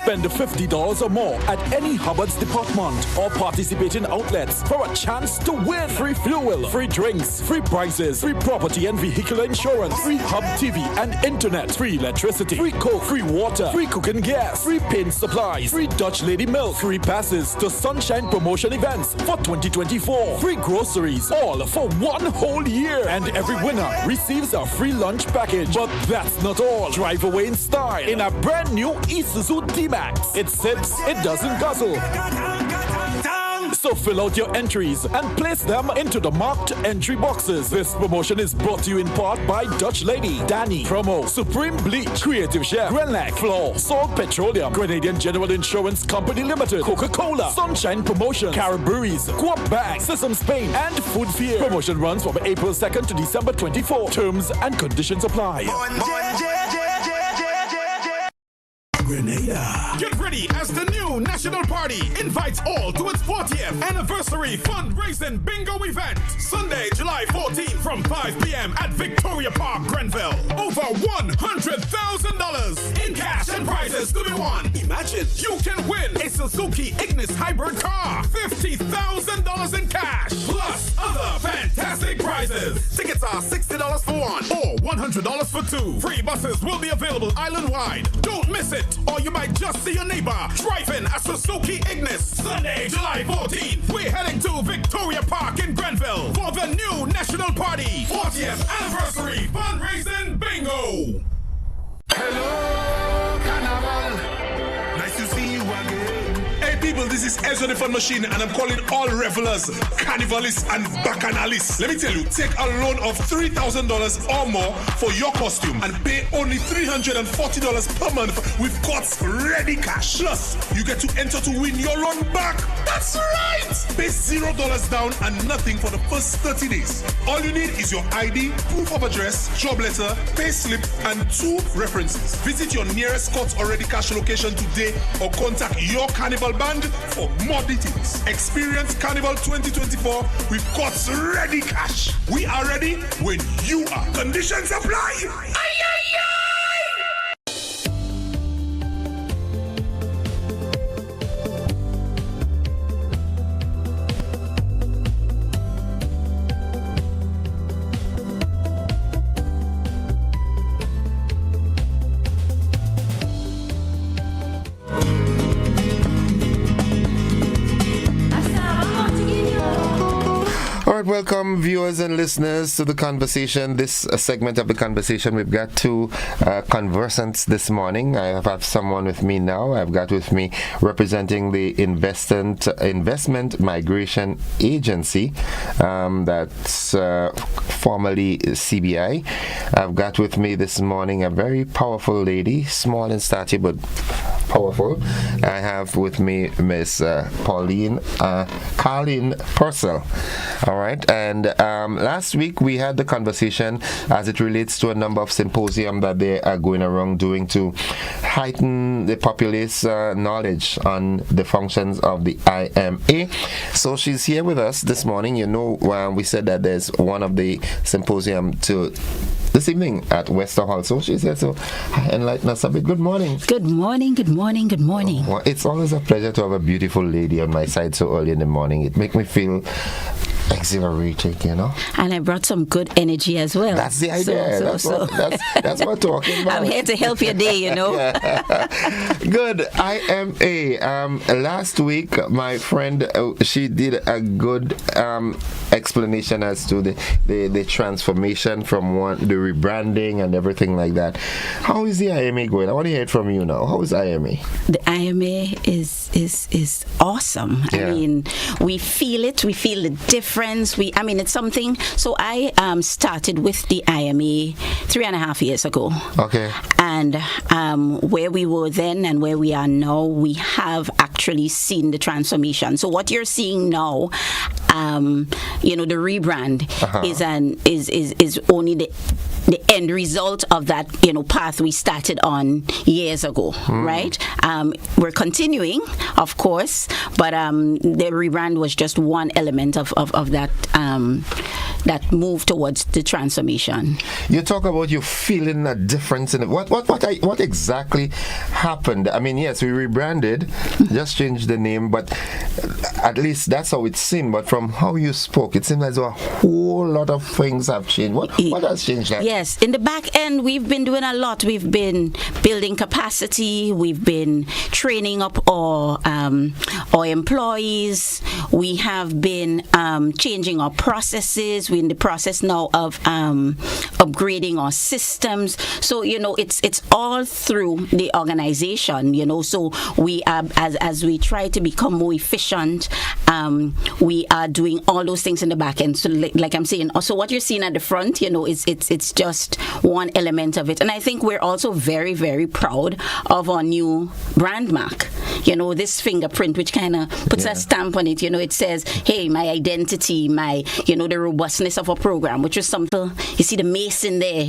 Spend $50 or more at any Hubbard's department or participating outlets for a chance to win free fuel, free drinks, free prizes, free property and vehicle insurance, free hub TV and internet, free electricity, free coke, free water, free cooking gas, free paint supplies, free Dutch lady milk, free passes to Sunshine promotion events for 2024, free groceries, all for 1 whole year, and every winner receives a free lunch package. But that's not all. Drive away in style in a brand new Isuzu D-Max. It sips, it doesn't guzzle. So fill out your entries and place them into the marked entry boxes. This promotion is brought to you in part by Dutch Lady, Danny, Promo, Supreme Bleach, Creative Chef, Grenlac, Floor, Salt Petroleum, Grenadian General Insurance Company Limited, Coca-Cola, Sunshine Promotion, Caribberies, Coop Bank, Sesame Spain, and Food Fear. Promotion runs from April 2nd to December 24. Terms and conditions apply. Grenada. Get ready as the new National Party invites all to its 40th anniversary fundraising bingo event. Sunday, July 14th from 5 p.m. at Victoria Park, Grenville. Over $100,000 in cash and prizes to be won. Imagine you can win a Suzuki Ignis hybrid car, $50,000 in cash, plus other fantastic prizes. Tickets are $60 for one or $100 for two. Free buses will be available island-wide. Don't miss it, or you might just see your neighbor driving a Suzuki Ignis. Sunday, July 14th, we're heading to Victoria Park in Grenville for the new National Party 40th Anniversary Fundraising Bingo. Hello, Carnival. Nice to see you again. Hey people, this is Ezra the Fun Machine, and I'm calling all revelers, carnivalists, and bacchanalists. Let me tell you, take a loan of $3,000 or more for your costume and pay only $340 per month with Courts Ready Cash. Plus, you get to enter to win your loan back. That's right! Pay $0 down and nothing for the first 30 days. All you need is your ID, proof of address, job letter, pay slip, and 2 references. Visit your nearest Courts Ready Cash location today or contact your Carnival band for more details. Experience Carnival 2024 with Courts Ready Cash. We are ready when you are. Conditions apply. Aye, aye, aye. All right, welcome viewers and listeners to the conversation. This segment of the conversation, we've got 2 conversants this morning. I have someone with me now. I've got with me representing the Investment Migration Agency, that's formerly CBI. I've got with me this morning a very powerful lady, small in stature but powerful. I have with me Miss Carleen Purcell. All right, and last week we had the conversation as it relates to a number of symposium that they are going around doing to heighten the populace knowledge on the functions of the IMA. So she's here with us this morning. You know, we said that there's one of the symposium to this evening at Wester Hall. So she's here to enlighten us a bit. Good morning. Good morning, good morning, good morning. Well, it's always a pleasure to have a beautiful lady on my side so early in the morning. It makes me feel exhilarating, you know. And I brought some good energy as well. That's the idea. That's what we're talking about. I'm here to help your day, you know. Good. IMA. Last week, my friend, she did a good explanation as to the transformation from the rebranding and everything like that. How is the IMA going? I want to hear it from you now. How is IMA? The IMA is awesome. Yeah. I mean, we feel it. We feel the difference. It's something. So I started with the IMA 3.5 years ago. Okay. And where we were then and where we are now, we have actually seen the transformation. So what you're seeing now, the rebrand is only the end result of that, path we started on years ago, right? We're continuing, of course, but the rebrand was just one element of that that move towards the transformation. You talk about you feeling a difference in it. What exactly happened? I mean, yes, we rebranded, just changed the name, but at least that's how it seemed. But from how you spoke, it seemed as though a whole lot of things have changed. What has changed that? Yes, in the back end, we've been doing a lot. We've been building capacity. We've been training up our employees. We have been changing our processes. We're in the process now of upgrading our systems. So, it's all through the organization, So we are, as we try to become more efficient, we are doing all those things in the back end. So like I'm saying, also what you're seeing at the front, it's just one element of it. And I think we're also very, very proud of our new brand mark. this fingerprint, which kind of puts a stamp on it. It says, hey, my identity, my, the robustness of a program, which is something, you see the mace in there,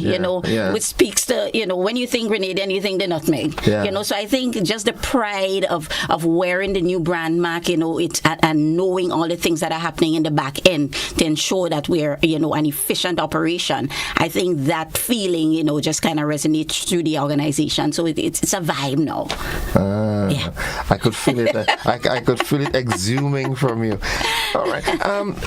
which speaks to, when you think Grenadian, you think the nutmeg. So I think just the pride of wearing the new brand mark, and knowing all the things that are happening in the back end to ensure that we're, an efficient operation. I think that feeling, just kind of resonates through the organization. So it's a vibe now. I could feel it. I could feel it exhuming from you. All right.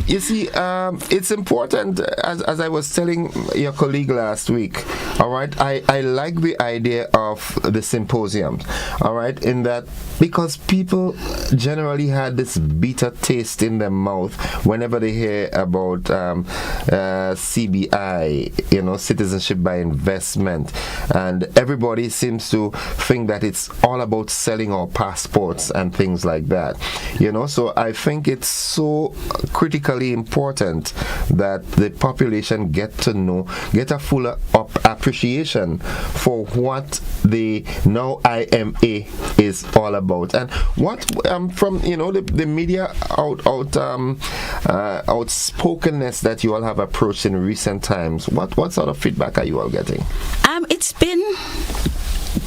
You see, it's important, as I was telling your colleague last week, all right, I like the idea of the symposium, all right, in that because people generally had this bitter taste in their mouth whenever they hear about CBI, citizenship by investment, and everybody seems to think that it's all about selling our passports and things like that, so I think it's so critically important that the population get a fuller appreciation for what the now IMA is all about, and what from the media outspokenness that you all have approached in recent times. What sort of feedback are you all getting? It's been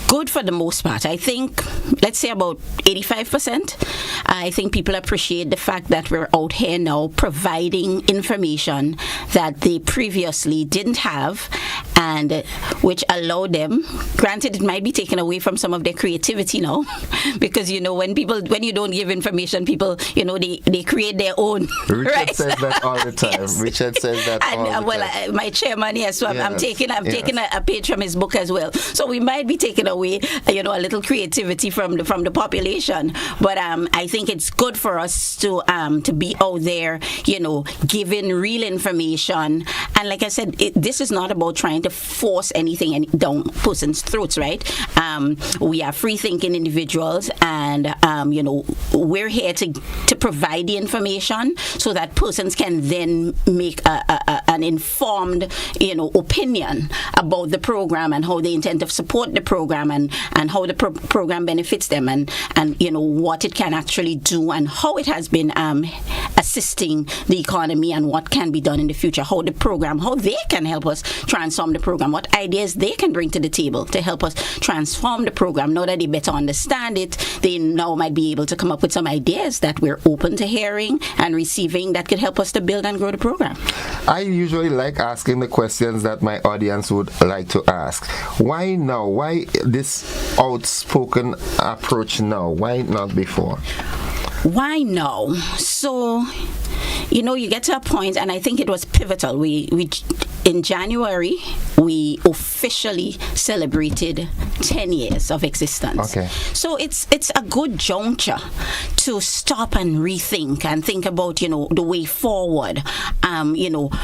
good for the most part. I think, let's say about 85%. I think people appreciate the fact that we're out here now providing information that they previously didn't have, and which allowed them, granted it might be taken away from some of their creativity now, because when you don't give information, people they create their own. Richard says that all the time. Yes. Richard says that all the time. My chairman, so I'm taking a page from his book as well. So we might be taking away a little creativity from the population, but I think it's good for us to be out there, giving real information. And like I said, this is not about trying to force anything down person's throats, right? We are free thinking individuals, and we're here to provide the information so that persons can then make an informed opinion about the program and how they intend to support the program, and how the program benefits them, and what it can actually do, and how it has been assisting the economy, and what can be done in the future, how they can help us transform the program, what ideas they can bring to the table to help us transform the program. Now that they better understand it, they now might be able to come up with some ideas that we're open to hearing and receiving that could help us to build and grow the program. I usually like asking the questions that my audience would like to ask. Why now? Why this outspoken approach now? Why not before? Why now? So, you get to a point, and I think it was pivotal. We in January, we officially celebrated 10 years of existence. Okay. So it's a good juncture to stop and rethink and think about, the way forward.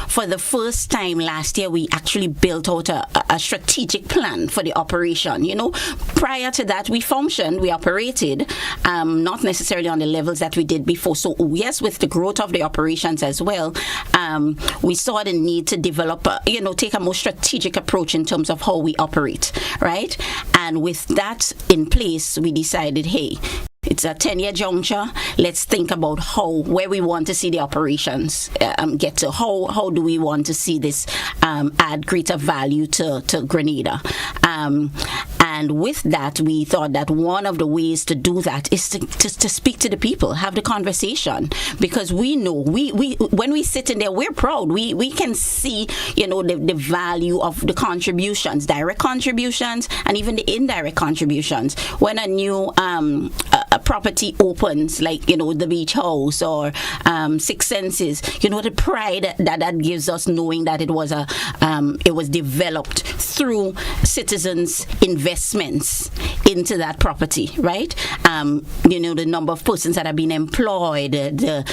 For the first time last year, we actually built out a strategic plan for the operation. Prior to that, we operated, not necessarily on the levels that we did before. So yes, with the growth of the operations as well, we saw the need to develop take a more strategic approach in terms of how we operate, right? And with that in place, we decided, hey, it's a 10-year juncture. Let's think about where we want to see the operations get to. How do we want to see this add greater value to Grenada? And with that, we thought that one of the ways to do that is to speak to the people, have the conversation, because we know we when we sit in there, we're proud. We can see the value of the contributions, direct contributions, and even the indirect contributions. When a new a property opens, like the beach house or Six Senses, the pride that gives us, knowing that it was developed through citizens' investments into that property, right? The number of persons that have been employed, the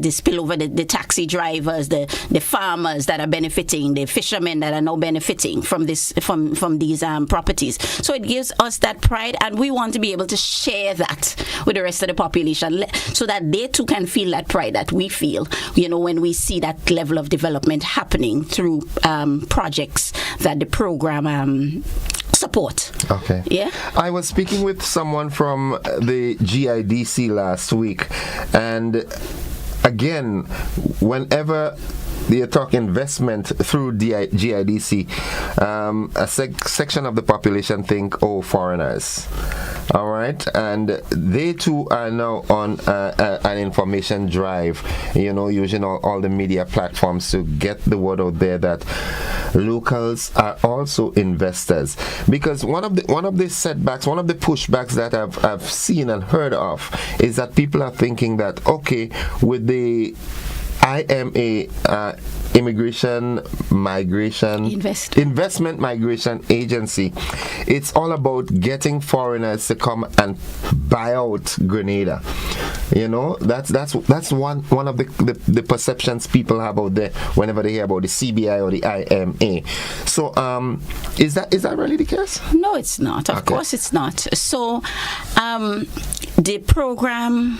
spillover, the taxi drivers, the farmers that are benefiting, the fishermen that are now benefiting from these properties. So it gives us that pride, and we want to be able to share that with the rest of the population, so that they too can feel that pride that we feel, when we see that level of development happening through projects that the program supports support. Okay. Yeah. I was speaking with someone from the GIDC last week, and again, whenever they talk investment through GIDC, a section of the population think, oh, foreigners. All right, and they too are now on an information drive, using all the media platforms to get the word out there that locals are also investors. Because one of the setbacks, one of the pushbacks that I've seen and heard of is that people are thinking that, okay, with the IMA, Immigration Investment Migration Agency, it's all about getting foreigners to come and buy out Grenada. That's one of the perceptions people have out there whenever they hear about the CBI or the IMA. So is that really the case? No, it's not. Of course it's not. So the program,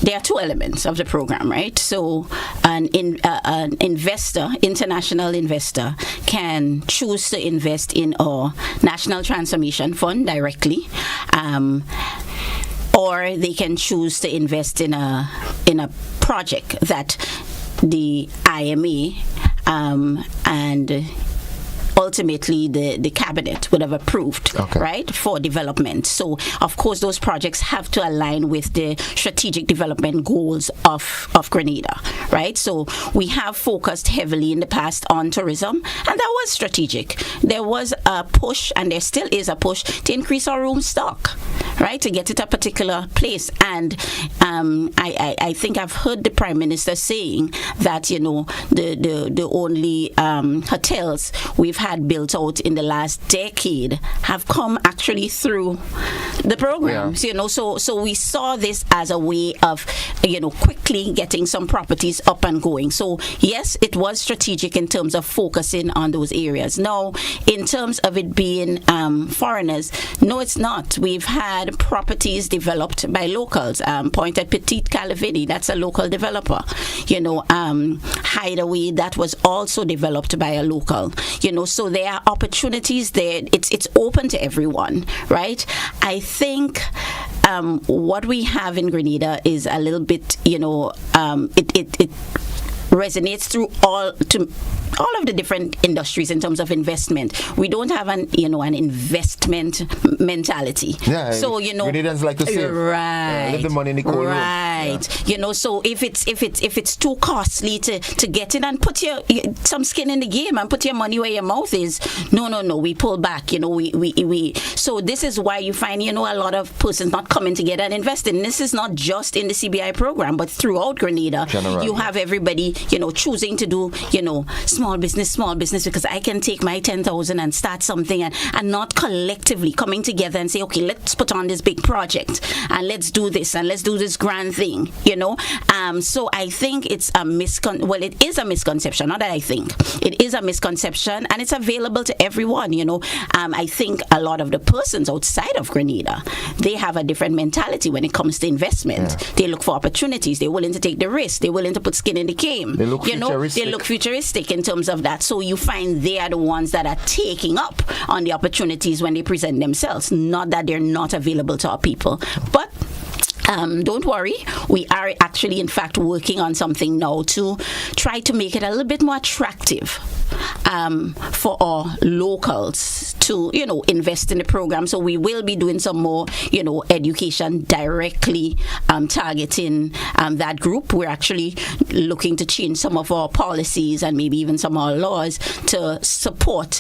there are two elements of the program, right? So an investor, international investor, can choose to invest in our National Transformation Fund directly, or they can choose to invest in a project that the IMA and ultimately the cabinet would have approved, right, for development. So of course those projects have to align with the strategic development goals of Grenada, right? So we have focused heavily in the past on tourism, and that was strategic. There was a push, and there still is a push, to increase our room stock, right, to get it a particular place. And I think I've heard the Prime Minister saying that the only hotels we've had built out in the last decade have come actually through the programs. So we saw this as a way of quickly getting some properties up and going. So yes, it was strategic in terms of focusing on those areas. Now, in terms of it being foreigners, no, it's not. We've had properties developed by locals. Point at Petit Calavini, that's a local developer. Hideaway, that was also developed by a local. So there are opportunities there. It's open to everyone, right? I think what we have in Grenada is a little bit, it resonates through all of the different industries in terms of investment. We don't have an investment mentality. Yeah. So Grenadians like to save. Right. Leave the money in the cold room. Right. Yeah. So if it's too costly to get in and put some skin in the game and put your money where your mouth is, no, we pull back. We so this is why you find a lot of persons not coming together and investing. And this is not just in the CBI program, but throughout Grenada. General. You have everybody choosing to do small business, because I can take my 10,000 and start something, and not collectively coming together and say, okay, let's put on this big project and let's do this and let's do this grand thing. So I think it's it is a misconception. Not that I think it is a misconception, and it's available to everyone. I think a lot of the persons outside of Grenada, they have a different mentality when it comes to investment. Yeah. They look for opportunities. They're willing to take the risk. They're willing to put skin in the game. They look futuristic. They look futuristic in terms of that. So you find they are the ones that are taking up on the opportunities when they present themselves. Not that they're not available to our people, but don't worry, we are actually in fact working on something now to try to make it a little bit more attractive for our locals to invest in the program. So we will be doing some more education directly targeting that group. We're actually looking to change some of our policies and maybe even some of our laws to support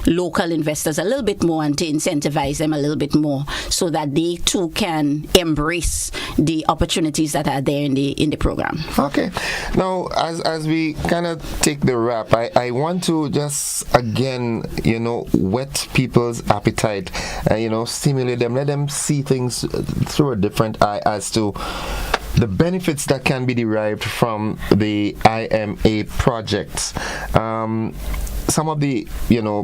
local investors a little bit more and to incentivize them a little bit more so that they too can embrace the opportunities that are there in the program. Okay. Now, as we kind of take the wrap, I want to just again, whet people's appetite, stimulate them, let them see things through a different eye as to the benefits that can be derived from the IMA projects. Some of the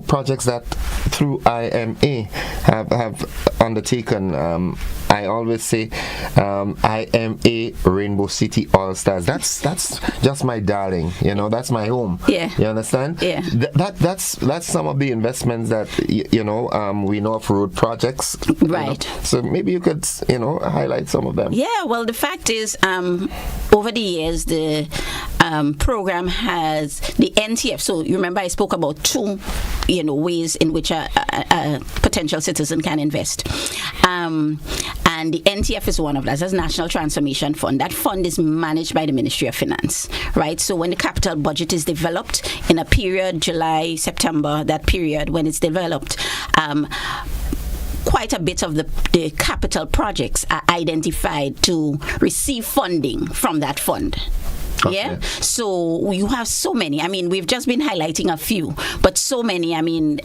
projects that through IMA have undertaken, I always say IMA Rainbow City All Stars. That's just my darling. You know, that's my home. Yeah. You understand? Yeah. That's some of the investments that we know of road projects. Right. So maybe you could highlight some of them. Yeah. Well, the fact is, over the years, the program has the NTF. So you remember I spoke about two, ways in which a potential citizen can invest. And the NTF is one of those. That's National Transformation Fund. That fund is managed by the Ministry of Finance, right? So when the capital budget is developed in a period, July, September, that period when it's developed, quite a bit of the capital projects are identified to receive funding from that fund. Okay. Yeah, so you have so many. I mean, we've just been highlighting a few, but so many. I mean,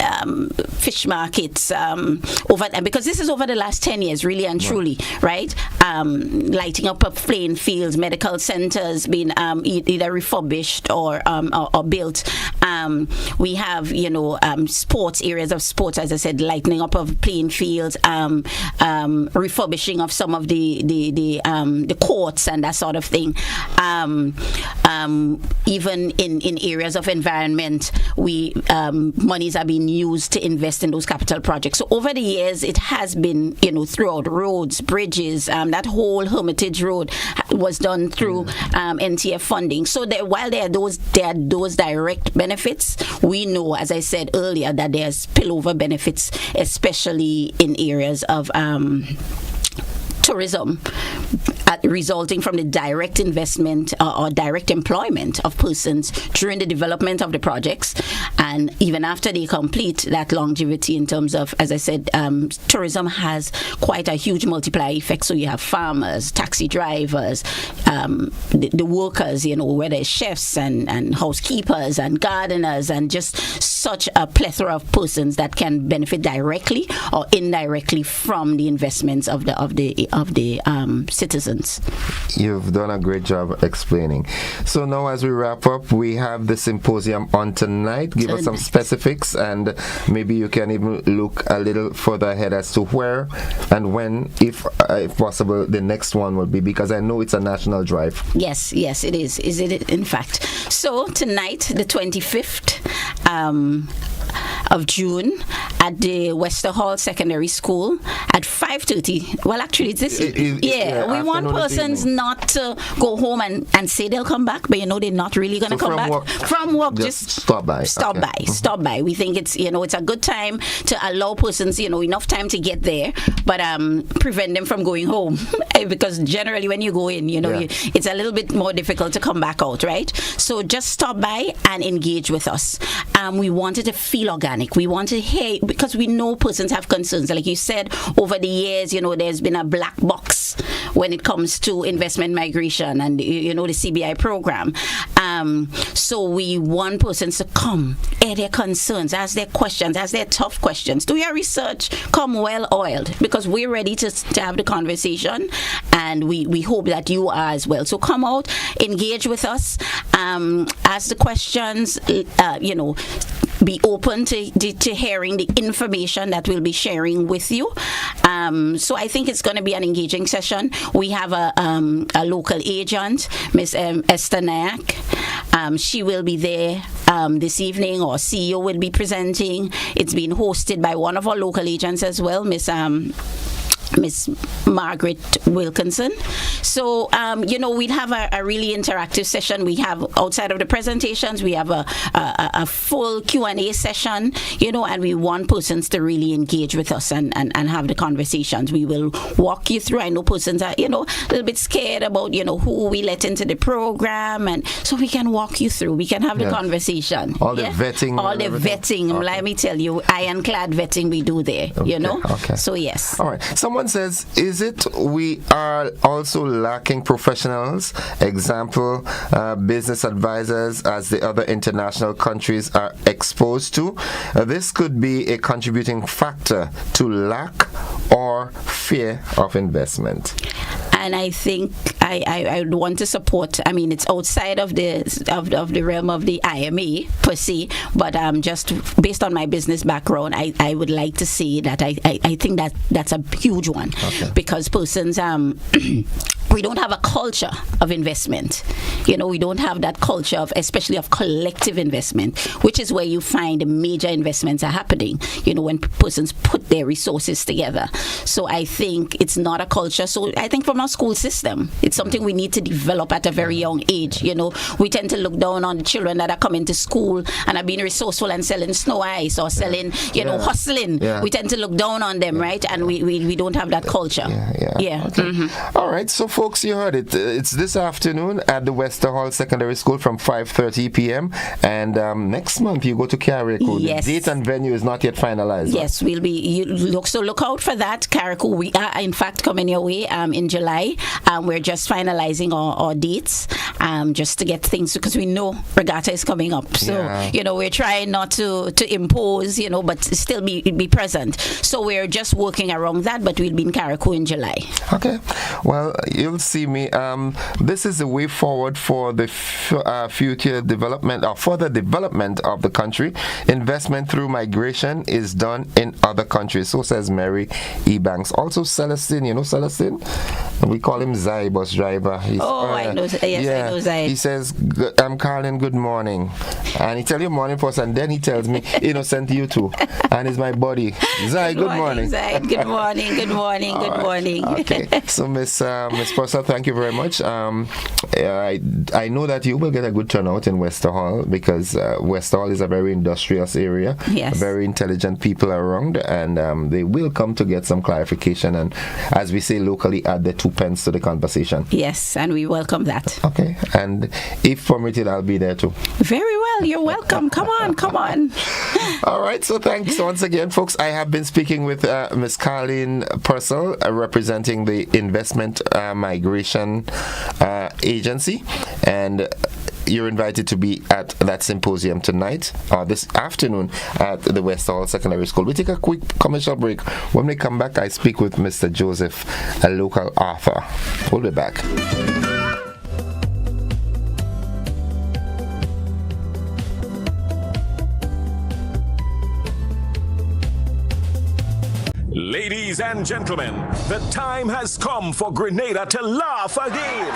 fish markets because this is over the last 10 years, really and truly, right? Lighting up of playing fields, medical centers being either refurbished or built. We have sports areas of sports, as I said, lighting up of playing fields, refurbishing of some of the courts and that sort of thing. Even in areas of environment, monies are being used to invest in those capital projects. So over the years, it has been, throughout roads, bridges, that whole Hermitage Road was done through NTF funding. So while there are those direct benefits, we know, as I said earlier, that there's spillover benefits, especially in areas of tourism, resulting from the direct investment or direct employment of persons during the development of the projects, and even after they complete that longevity in terms of, as I said, tourism has quite a huge multiplier effect. So you have farmers, taxi drivers, the workers, whether it's chefs and housekeepers and gardeners, and just such a plethora of persons that can benefit directly or indirectly from the investments of the citizens. You've done a great job explaining. So now, as we wrap up, we have the symposium on tonight. Give us some specifics, and maybe you can even look a little further ahead as to where and when, if possible, the next one will be, because I know it's a national drive. Yes, it is. Is it, in fact? So tonight, the 25th of June, at the Wester Hall Secondary School at 5:30. Well, actually, it's this evening. We want persons not to go home and say they'll come back, but they're not really going to come back. From work, just stop by. Stop by. We think it's it's a good time to allow persons enough time to get there, but prevent them from going home because generally when you go in, it's a little bit more difficult to come back out, right? So just stop by and engage with us. We wanted to feel organic. We want to hear, because we know persons have concerns. Like you said, over the years, there's been a black box when it comes to investment migration and, the CBI program. So we want persons to come, air their concerns, ask their questions, ask their tough questions, do your research, come well-oiled, because we're ready to have the conversation, and we hope that you are as well. So come out, engage with us, ask the questions, be open to hearing the information that we'll be sharing with you. So I think it's going to be an engaging session. We have a local agent, Miss Esther Nayak. She will be there this evening, or CEO will be presenting. It's been hosted by one of our local agents as well, Miss Margaret Wilkinson. So, we'd have a really interactive session. We have, outside of the presentations, we have a full Q&A session, and we want persons to really engage with us and have the conversations. We will walk you through. I know persons are, a little bit scared about, who we let into the program, and so we can walk you through. We can have the conversation. All the vetting. All the vetting. Okay. Let me tell you, ironclad vetting we do there, Okay. So, yes. All right. Someone says, is it we are also lacking professionals, example, business advisors, as the other international countries are exposed to? This could be a contributing factor to lack or fear of investment. And I think I would want to support. I mean, it's outside of the realm of the IMA per se, but just based on my business background, I would like to see that. I think that's a huge one, because persons we don't have a culture of investment. You know, we don't have that culture of, especially of collective investment, which is where you find major investments are happening, you know, when persons put their resources together. So I think it's not a culture. So I think from our school system, it's something we need to develop at a very young age. You know, we tend to look down on the children that are coming to school and are being resourceful and selling snow ice or selling, you know, hustling. We tend to look down on them, right? And we don't have that culture. All right, so folks, you heard it. It's this afternoon at the Wester Hall Secondary School from 5:30 p.m. And next month you go to CARICOM. Yes. The date and venue is not yet finalized. Yes, we'll be. Look out for that. CARICOM. We are in fact coming your way in July. We're just finalizing our dates just to get things, because we know regatta is coming up. So you know, we're trying not to impose, you know, but still be present. So we're just working around that, but we'll be in CARICOM in July. Okay. Well, you'll see me. This is the way forward for the future development, or for the development of the country. Investment through migration is done in other countries. So says Mary E. Banks. Also, Celestine. You know Celestine? We call him Zai, bus driver. I know. Yes, I know Zai. He says, I'm calling good morning. And he tells you morning first, and then he tells me, innocent you too. And it's my buddy. Zai, good morning. Zai, good morning, good morning, good morning. Okay. So, Miss Purcell, thank you very much. I know that you will get a good turnout in Wester Hall, because Wester Hall is a very industrious area. Yes. Very intelligent people around, and they will come to get some clarification, and, as we say locally, add the 2 pence to the conversation. Yes, and we welcome that. Okay. And if permitted, I'll be there too. Very well. You're welcome. Come on, come on. All right. So thanks once again, folks. I have been speaking with Ms. Carleen Purcell, representing the Investment Migration Agency, and you're invited to be at that symposium tonight, this afternoon, at the Wester Hall Secondary School. We take a quick commercial break. When we come back, I speak with Mr. Joseph, a local author. We'll be back. Ladies and gentlemen, the time has come for Grenada to laugh again.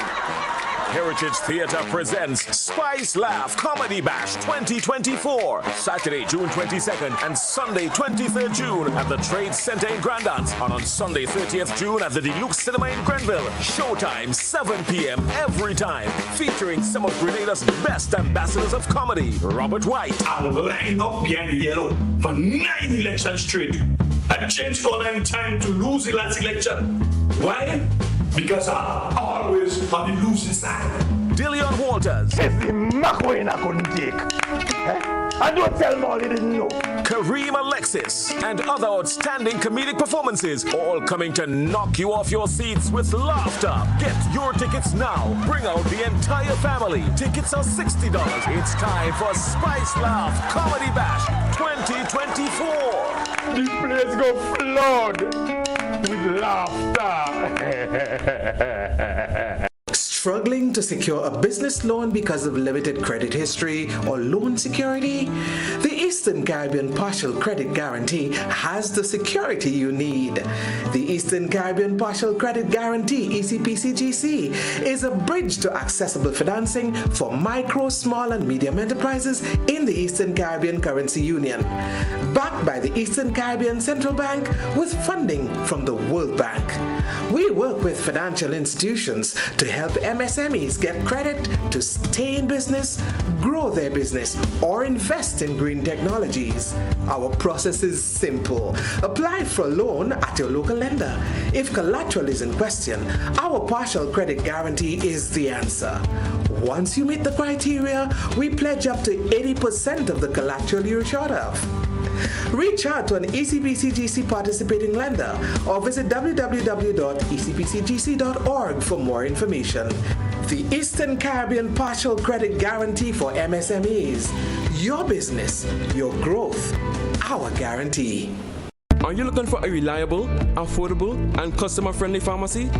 Heritage Theatre presents Spice Laugh Comedy Bash 2024, Saturday, June 22nd and Sunday, 23rd June at the Trade Center in Grandance, and on Sunday, 30th June at the Deluxe Cinema in Grenville. Showtime, 7 p.m. every time, featuring some of Grenada's best ambassadors of comedy. Robert White. I will line up behind the yellow for 9 elections straight. I changed color in time to lose the last election. Why? Because I'm always on the losing side. Dillion Walters. It's the McQueen I couldn't take. I don't tell Molly didn't know. Kareem Alexis and other outstanding comedic performances, all coming to knock you off your seats with laughter. Get your tickets now. Bring out the entire family. Tickets are $60. It's time for Spice Laugh Comedy Bash 2024. The place go flood with laughter. Struggling to secure a business loan because of limited credit history or loan security? The Eastern Caribbean Partial Credit Guarantee has the security you need. The Eastern Caribbean Partial Credit Guarantee, ECPCGC, is a bridge to accessible financing for micro, small, and medium enterprises in the Eastern Caribbean Currency Union. Backed by the Eastern Caribbean Central Bank with funding from the World Bank. We work with financial institutions to help MSMEs get credit to stay in business, grow their business, or invest in green technologies. Our process is simple. Apply for a loan at your local lender. If collateral is in question, our partial credit guarantee is the answer. Once you meet the criteria, we pledge up to 80% of the collateral you're short of. Reach out to an ECPCGC participating lender or visit www.ecpcgc.org for more information. The Eastern Caribbean Partial Credit Guarantee for MSMEs. Your business, your growth, our guarantee. Are you looking for a reliable, affordable, and customer-friendly pharmacy?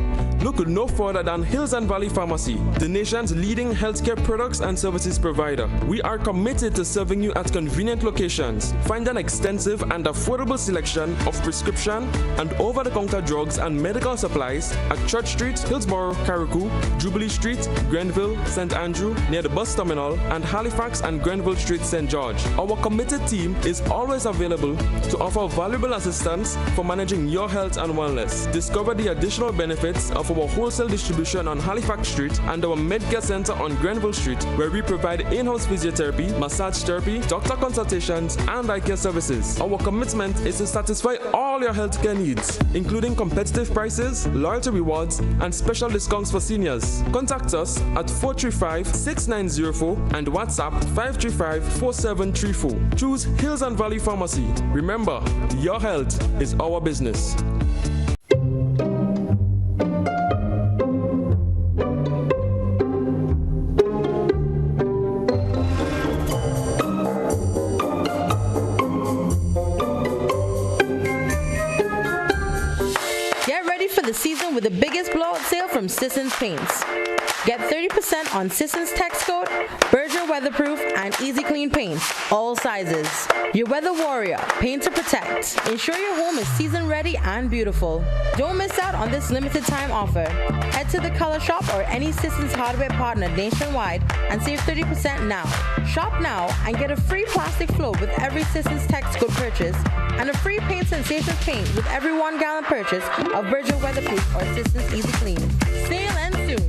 Look no further than Hills and Valley Pharmacy, the nation's leading healthcare products and services provider. We are committed to serving you at convenient locations. Find an extensive and affordable selection of prescription and over-the-counter drugs and medical supplies at Church Street, Hillsborough, Carriacou, Jubilee Street, Grenville, St. Andrew, near the bus terminal, and Halifax and Grenville Street, St. George. Our committed team is always available to offer valuable assistance for managing your health and wellness. Discover the additional benefits of our wholesale distribution on Halifax Street and our Medcare Center on Grenville Street, where we provide in-house physiotherapy, massage therapy, doctor consultations, and eye care services. Our commitment is to satisfy all your healthcare needs, including competitive prices, loyalty rewards, and special discounts for seniors. Contact us at 435-6904 and WhatsApp 535-4734. Choose Hills and Valley Pharmacy. Remember, your health is our business. The season with the biggest blowout sale from Sisson's Paints. Get 30% on Sisson's Text Coat, Berger Weatherproof, and Easy Clean paints, all sizes. Your Weather Warrior, paint to protect. Ensure your home is season ready and beautiful. Don't miss out on this limited time offer. Head to the Color Shop or any Sisson's hardware partner nationwide and save 30% now. Shop now and get a free plastic float with every Sisson's Text Coat purchase and a free Paint Sensations paint with every 1 gallon purchase of Berger Weatherproof or Sisson's Easy Clean. Sale ends soon.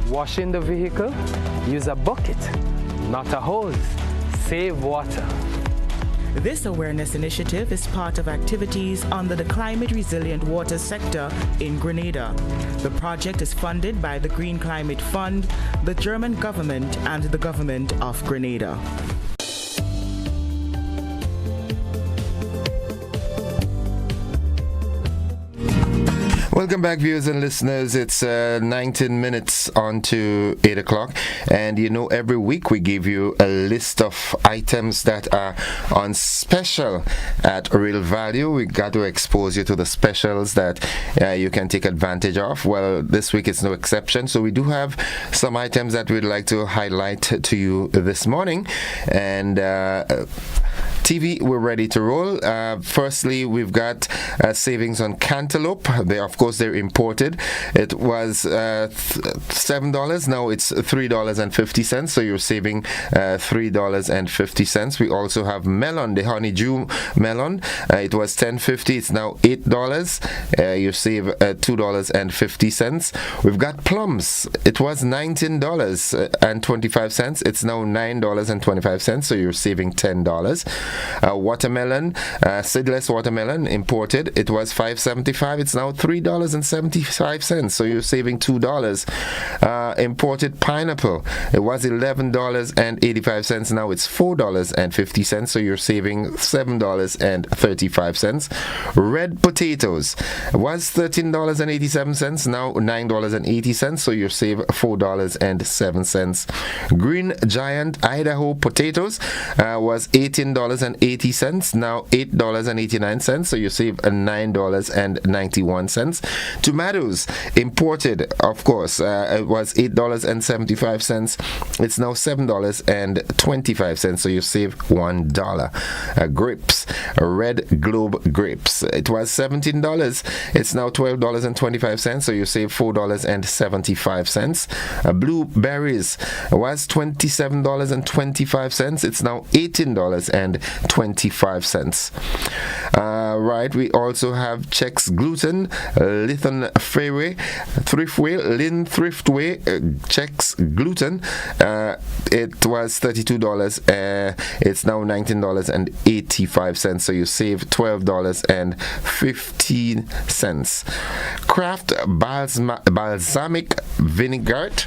Washing the vehicle, use a bucket, not a hose. Save water. This awareness initiative is part of activities under the Climate Resilient Water sector in Grenada. The project is funded by the Green Climate Fund, the German government, and the government of Grenada. Welcome back, viewers and listeners. It's 19 minutes on to 8 o'clock. And you know, every week we give you a list of items that are on special at real value. We got to expose you to the specials that you can take advantage of. Well, this week it's no exception. So we do have some items that we'd like to highlight to you this morning. And TV, we're ready to roll. Firstly, we've got savings on cantaloupe. They're imported. It was $7. Now it's $3.50. So you're saving $3.50. We also have melon, the honeydew melon. It was $10.50. It's now $8. You save $2.50. We've got plums. It was $19.25. It's now $9.25. So you're saving $10. Watermelon, seedless watermelon, imported. It was $5.75. It's now $3.75. So you're saving $2. Imported pineapple. It was $11.85. Now it's $4.50. So you're saving $7.35. Red potatoes was $13.87. Now $9.80. So you save $4.07. Green Giant Idaho potatoes was $18.80. Now $8.89. So you save $9.91. Tomatoes, imported, of course, it was $8.75. It's now $7.25. So you save $1. Grapes, Red Globe grapes. It was $17. It's now $12.25. So you save $4.75. Blueberries was $27.25. It's now $18.25. Right, we also have Chex Gluten, Lithium Freeway, Thriftway, Lynn Thriftway, Chex Gluten. It was $32. It's now $19.85. So you save $12.15. Kraft balsamic vinaigrette.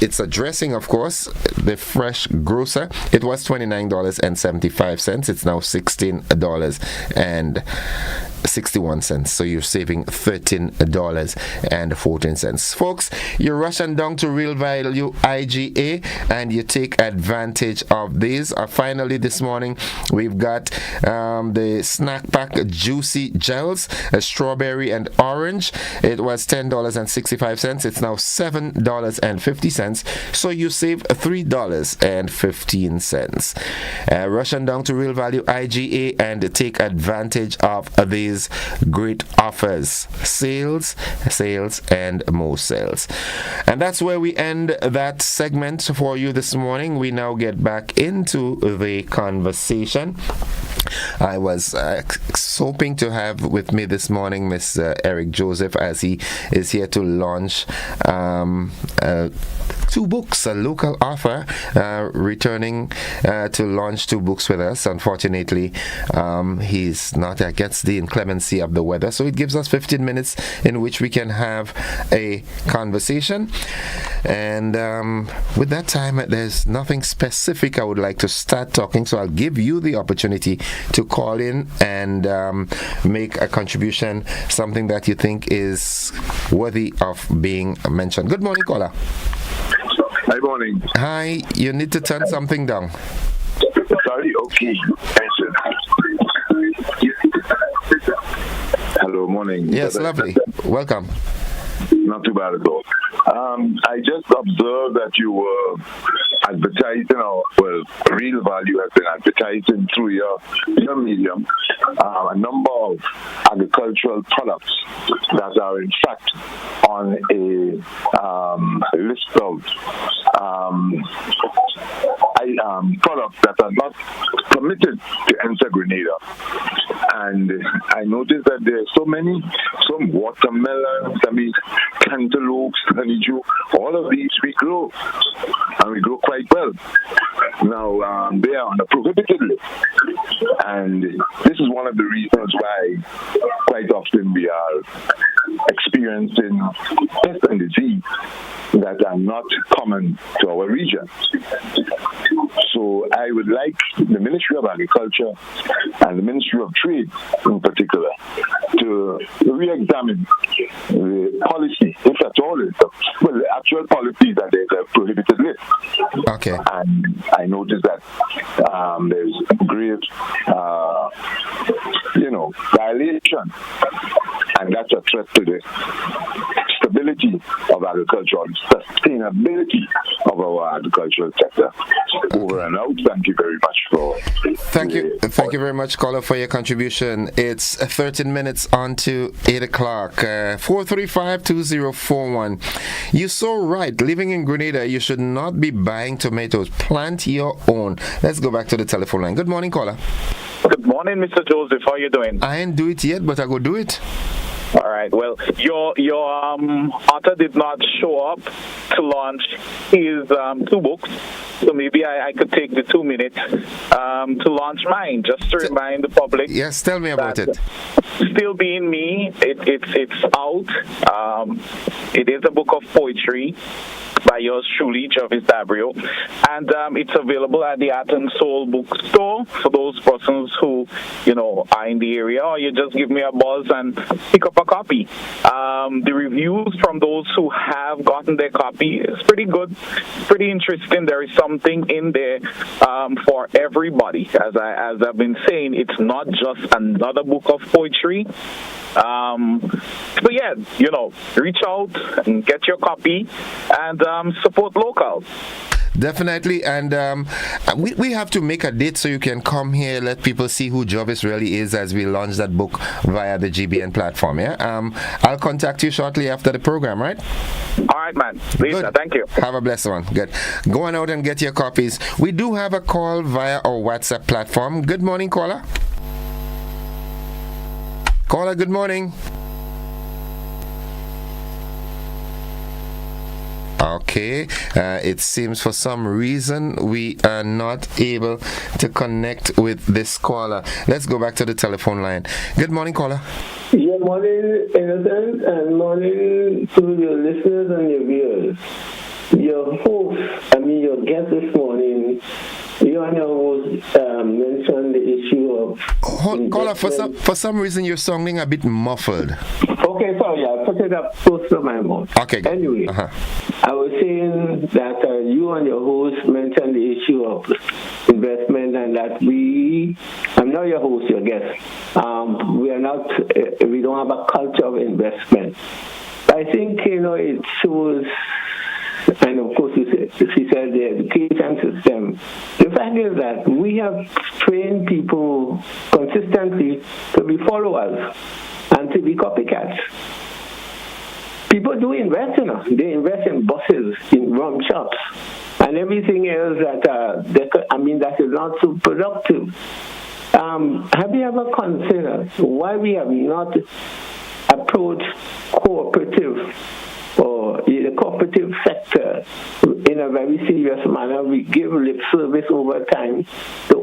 It's a dressing, of course, the fresh grocer. It was $29.75. It's now $16.61. So you're saving $13.14. Folks, you're rushing down to Real Value IGA and you take advantage of these. Finally, this morning, we've got the snack pack juicy gels, strawberry and orange. It was $10.65. It's now $7.50. So you save $3.15. Rushing down to Real Value IGA and take advantage of these great offers. Sales, and more sales. And that's where we end that segment for you this morning. We now get back into the conversation. I was hoping to have with me this morning Miss Eric Joseph, as he is here to launch 2 books, a local author returning to launch 2 books with us. Unfortunately, he's not against the inclemency of the weather, so it gives us 15 minutes in which we can have a conversation. And with that time, there's nothing specific I would like to start talking, so I'll give you the opportunity to call in and make a contribution, something that you think is worthy of being mentioned. Good morning, caller. Hi, morning. Hi, you need to turn something down. Sorry, okay. Hello, morning. Yes, lovely. Welcome. Not too bad at all. I just observed that you were advertising, Real Value has been advertising through your medium a number of agricultural products that are in fact on a list of products that are not permitted to enter Grenada. And I noticed that there are some watermelons, cantaloupes, honeydew, all of these we grow, and we grow quite well. Now, they are on a prohibited list, and this is one of the reasons why quite often we are experiencing pest and disease that are not common to our region. So I would like the Ministry of Agriculture and the Ministry of Trade in particular to re-examine the policy, if at all, the actual policy that there's a prohibited list. Okay. And I noticed that there's great, violation, and that's a threat to the stability of agriculture, sustainability of our agricultural sector. Over and out. Thank you very much for. Thank you very much, caller, for your contribution. It's 13 minutes on to 8 o'clock. 435-2041. You're so right. Living in Grenada, you should not be buying tomatoes. Plant your own. Let's go back to the telephone line. Good morning, caller. Good morning, Mr. Joseph. How are you doing? I ain't do it yet, but I go do it. All right. Well, your author did not show up to launch his 2 books, so maybe I could take the 2 minutes to launch mine, just to remind the public. Yes, tell me about it. Still Being Me, it's out. It is a book of poetry by yours truly, Jarvis Dabrio, and it's available at the Art and Soul bookstore for those persons who are in the area, or you just give me a buzz and pick up a copy. The reviews from those who have gotten their copy is pretty good, pretty interesting. There is something in there for everybody. As I've been saying, it's not just another book of poetry. But yeah, reach out and get your copy and support local. Definitely, and we have to make a date so you can come here, let people see who Jarvis really is as we launch that book via the GBN platform. Yeah, I'll contact you shortly after the program, right? All right, man. Lisa, thank you. Have a blessed one. Good. Go on out and get your copies. We do have a call via our WhatsApp platform. Good morning, caller. Caller, good morning. Okay, it seems for some reason we are not able to connect with this caller. Let's go back to the telephone line. Good morning, caller. Yeah, morning, Innocent, and morning, to your listeners and your viewers, your guest this morning, you and your host mentioned the issue of... Caller, for some reason you're sounding a bit muffled. Okay, sorry, I'll put it up close to my mouth. Okay. Anyway, I was saying that you and your host mentioned the issue of investment, and that I'm not your host, your guest, we don't have a culture of investment. I think, it shows, and of course she said the education system. The fact is that we have trained people consistently to be followers and to be copycats. People do invest, they invest in buses, in rum shops, and everything else that is not so productive. Have you ever considered why we have not approached cooperative or the cooperative sector in a very serious manner? We give lip service over time. The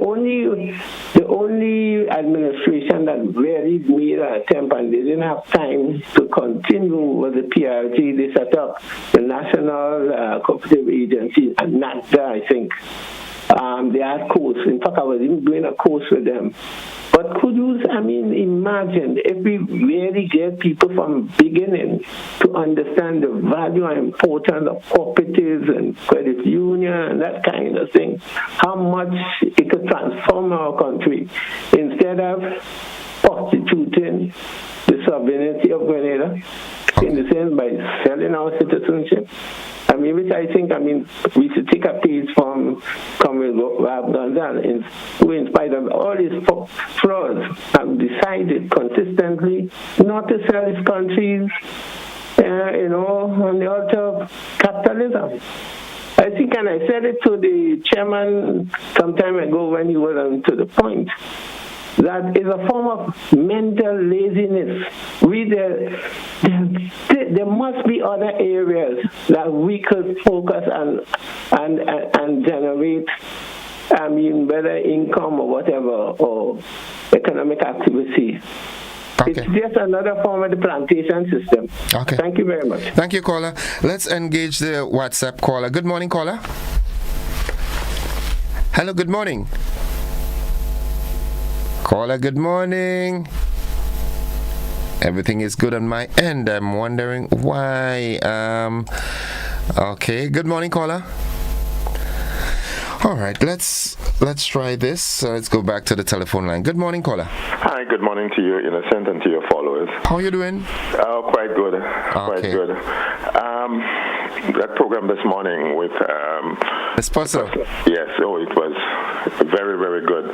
only administration that really made an attempt, and they didn't have time to continue, was the PRG. They set up the National Cooperative Agency, and NACDA, I think. They had course. In fact, I was even doing a course with them. But could you, imagine if we really get people from beginning to understand the value and importance of cooperatives and credit union and that kind of thing, how much it could transform our country instead of prostituting the sovereignty of Grenada, in the sense by selling our citizenship. Which I think, we should take a page from Comrade Rab Gonzalez, who, in spite of all his flaws, have decided consistently not to sell his countries, on the altar of capitalism. I think, and I said it to the chairman some time ago when he was to the point, that is a form of mental laziness. There must be other areas that we could focus and generate, better income or whatever, or economic activity. Okay. It's just another form of the plantation system. Okay. Thank you very much. Thank you, caller. Let's engage the WhatsApp caller. Good morning, caller. Hello, good morning. Caller, good morning. Everything is good on my end. I'm wondering why. Okay, good morning, caller. All right, let's try this. Let's go back to the telephone line. Good morning, caller. Hi, good morning to you, Innocent, and to your followers. How are you doing? Quite good. Quite good. That program this morning with Esposo. Yes, it was very, very good.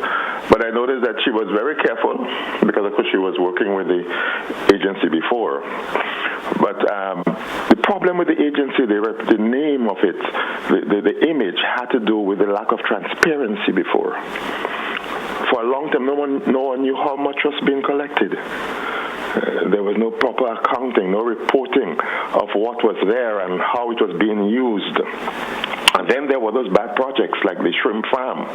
But I noticed that she was very careful because, of course, she was working with the agency before. But the problem with the agency, the name of it, the image had to do with the lack of transparency before. For a long time, no one knew how much was being collected. There was no proper accounting, no reporting of what was there and how it was being used. And then there were those bad projects like the shrimp farm.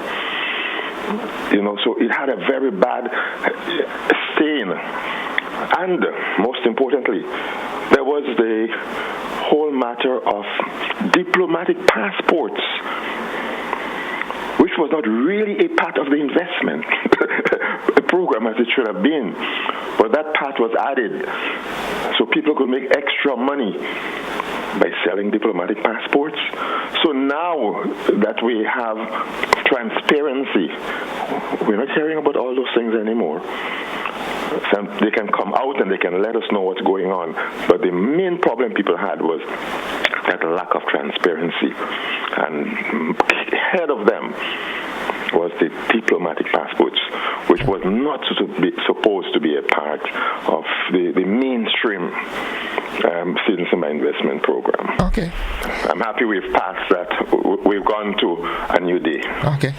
So it had a very bad stain. And most importantly, there was the whole matter of diplomatic passports, which was not really a part of the investment program as it should have been. But that part was added so people could make extra money by selling diplomatic passports. So now that we have transparency, we're not hearing about all those things anymore. So they can come out and they can let us know what's going on. But the main problem people had was that lack of transparency. And ahead of them was the diplomatic passports, which was not supposed to be a part of the mainstream citizen investment program. Okay. I'm happy we've passed that. We've gone to a new day. Okay.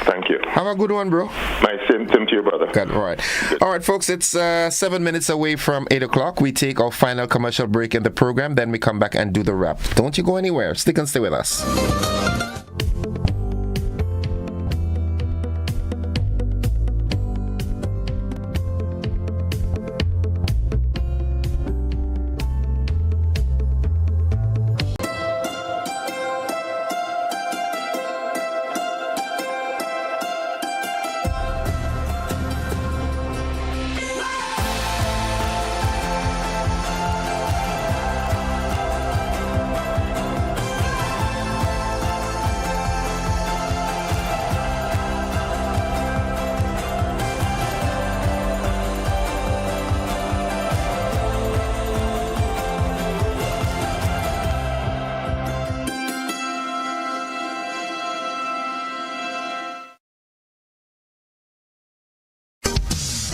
Thank you. Have a good one, bro. My same to you, brother. Good. All right. All right, folks, it's 7 minutes away from 8 o'clock. We take our final commercial break in the program. Then we come back and do the wrap. Don't you go anywhere. Stick and stay with us.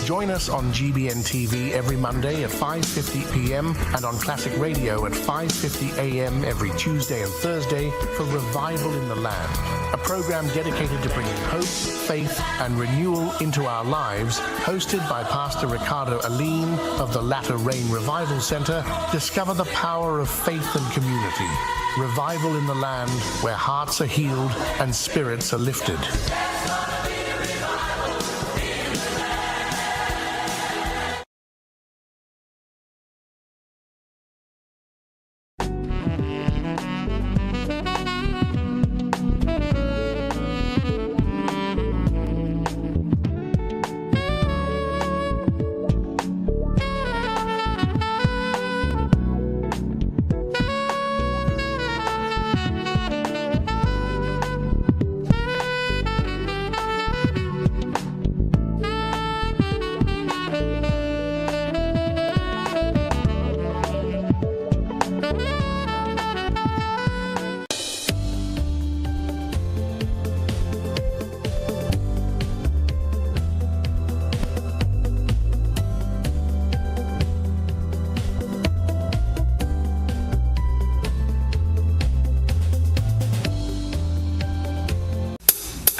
Join us on GBN TV every Monday at 5:50 p.m. and on Classic Radio at 5:50 a.m. every Tuesday and Thursday for Revival in the Land, a program dedicated to bringing hope, faith, and renewal into our lives, hosted by Pastor Ricardo Aline of the Latter Rain Revival Center. Discover the power of faith and community. Revival in the Land, where hearts are healed and spirits are lifted.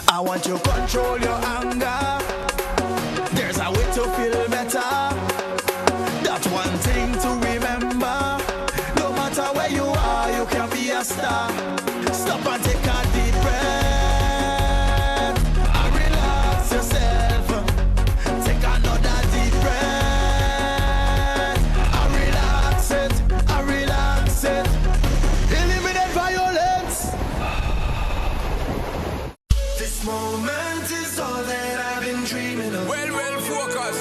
I want you to control your anger. There's a way to feel better. That's one thing to remember. No matter where you are, you can be a star. Stop and take a deep breath and relax yourself. Take another deep breath and relax it, and relax it. Eliminate violence. This moment is all that I've been dreaming of. Well, focus.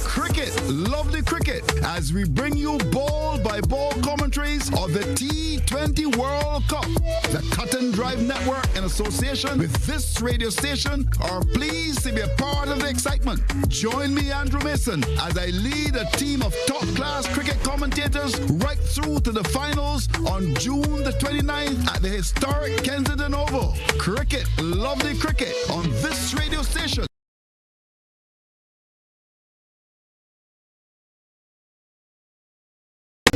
Cricket, lovely cricket, as we bring you ball-by-ball commentaries of the T20 World Cup. The Cut and Drive Network, in association with this radio station, are pleased to be a part of the excitement. Join me, Andrew Mason, as I lead a team of top-class cricket commentators right through to the finals on June the 29th at the historic Kensington Oval. Cricket, lovely cricket, on this radio station.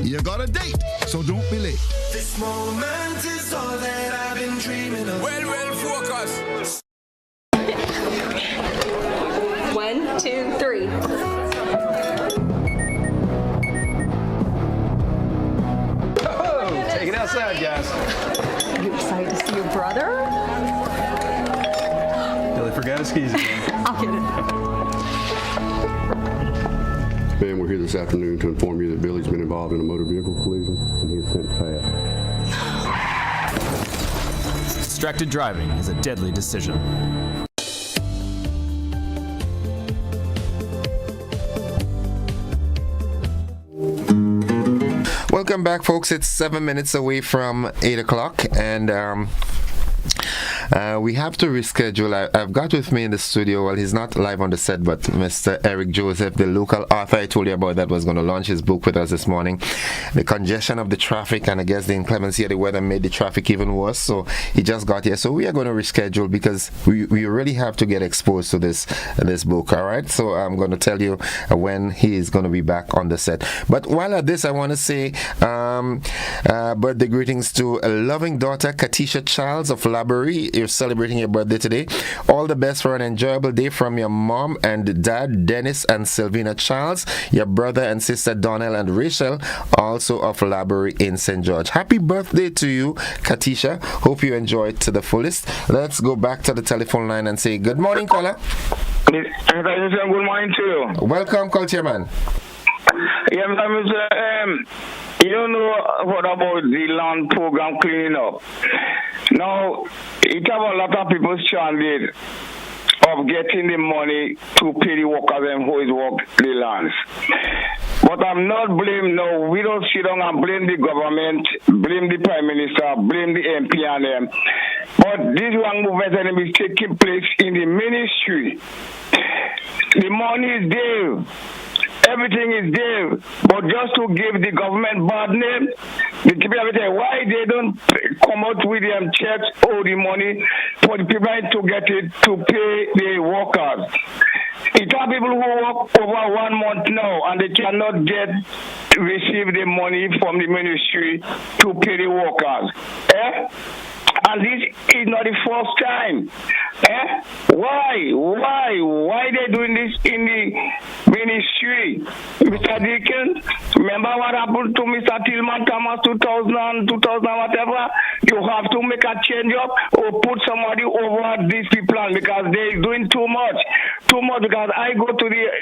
You got a date, so don't be late. This moment is all that I've been dreaming of. Well, focus. 1, 2, 3. Oh, take it outside, guys. You excited to see your brother? Billy forgot his keys again. I'll get it. Ben, we're here this afternoon to inform you that Billy's been involved in a motor vehicle collision and he has since passed. Distracted driving is a deadly decision. Welcome back, folks. It's 7 minutes away from 8 o'clock, and we have to reschedule. I've got with me in the studio, well, he's not live on the set, but Mr. Eric Joseph, the local author I told you about that was going to launch his book with us this morning. The congestion of the traffic and I guess the inclemency of the weather made the traffic even worse, so he just got here. So we are going to reschedule because we really have to get exposed to this book, all right? So I'm going to tell you when he is going to be back on the set. But while at this, I want to say birthday greetings to a loving daughter, Katisha Childs of Laborie. You're celebrating your birthday today. All the best for an enjoyable day from your mom and dad, Dennis and Sylvina Childs, your brother and sister Donnell and Rachel, also of Laborie in St. George. Happy birthday to you, Katisha. Hope you enjoy it to the fullest. Let's go back to the telephone line and say good morning, caller. Good morning to you. Welcome, call chairman. Yeah, Mr. You know what about the land program cleaning up? Now, it have a lot of people stranded of getting the money to pay the workers and who is work the lands. But I'm not blaming, no, we don't sit down and blame the government, blame the Prime Minister, blame the MP and them. But this one movement is taking place in the ministry. The money is there. Everything is there, but just to give the government bad name, the people why they don't come out with them checks or the money for the people to get it to pay the workers. It are people who work over 1 month now and they cannot receive the money from the ministry to pay the workers. And this is not the first time. Why they doing this in the ministry? Mr. Deacon, remember what happened to Mr. Tillman Thomas 2000 whatever? You have to make a change up or put somebody over these people because they're doing too much because I go to the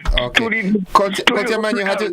Cultureman, you have to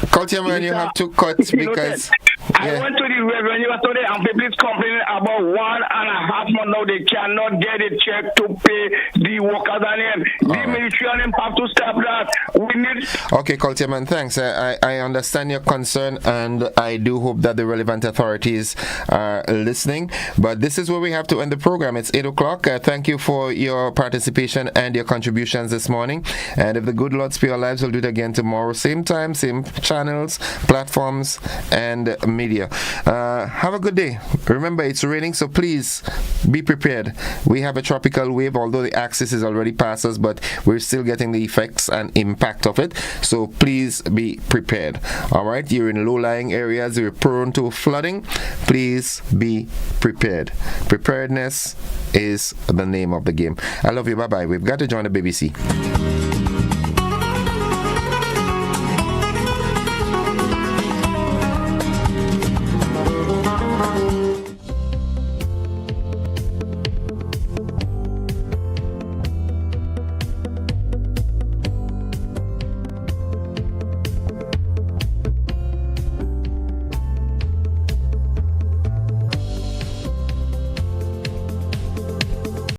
Cultureman, you have to cut because I went to the revenue yesterday and people is complaining about 1.5 months now they cannot get a check to pay the workers and them. The military and them have to stop that. We need. Okay, Cultureman, thanks. I understand your concern and I do hope that the relevant authorities are listening. But this is where we have to end the program. It's 8 o'clock. Thank you for your participation and your contributions this morning. And if the good Lord spare our lives, we'll do it again tomorrow. Same time, same channels, platforms, and media. Have a good day. Remember, it's raining, so please be prepared. We have a tropical wave, although the axis is already past us, but we're still getting the effects and impact of it. So please be prepared. All right, you're in low-lying areas, you're prone to flooding. Please be prepared. Preparedness is the name of the game. I love you. Bye-bye. We've got to join the BBC.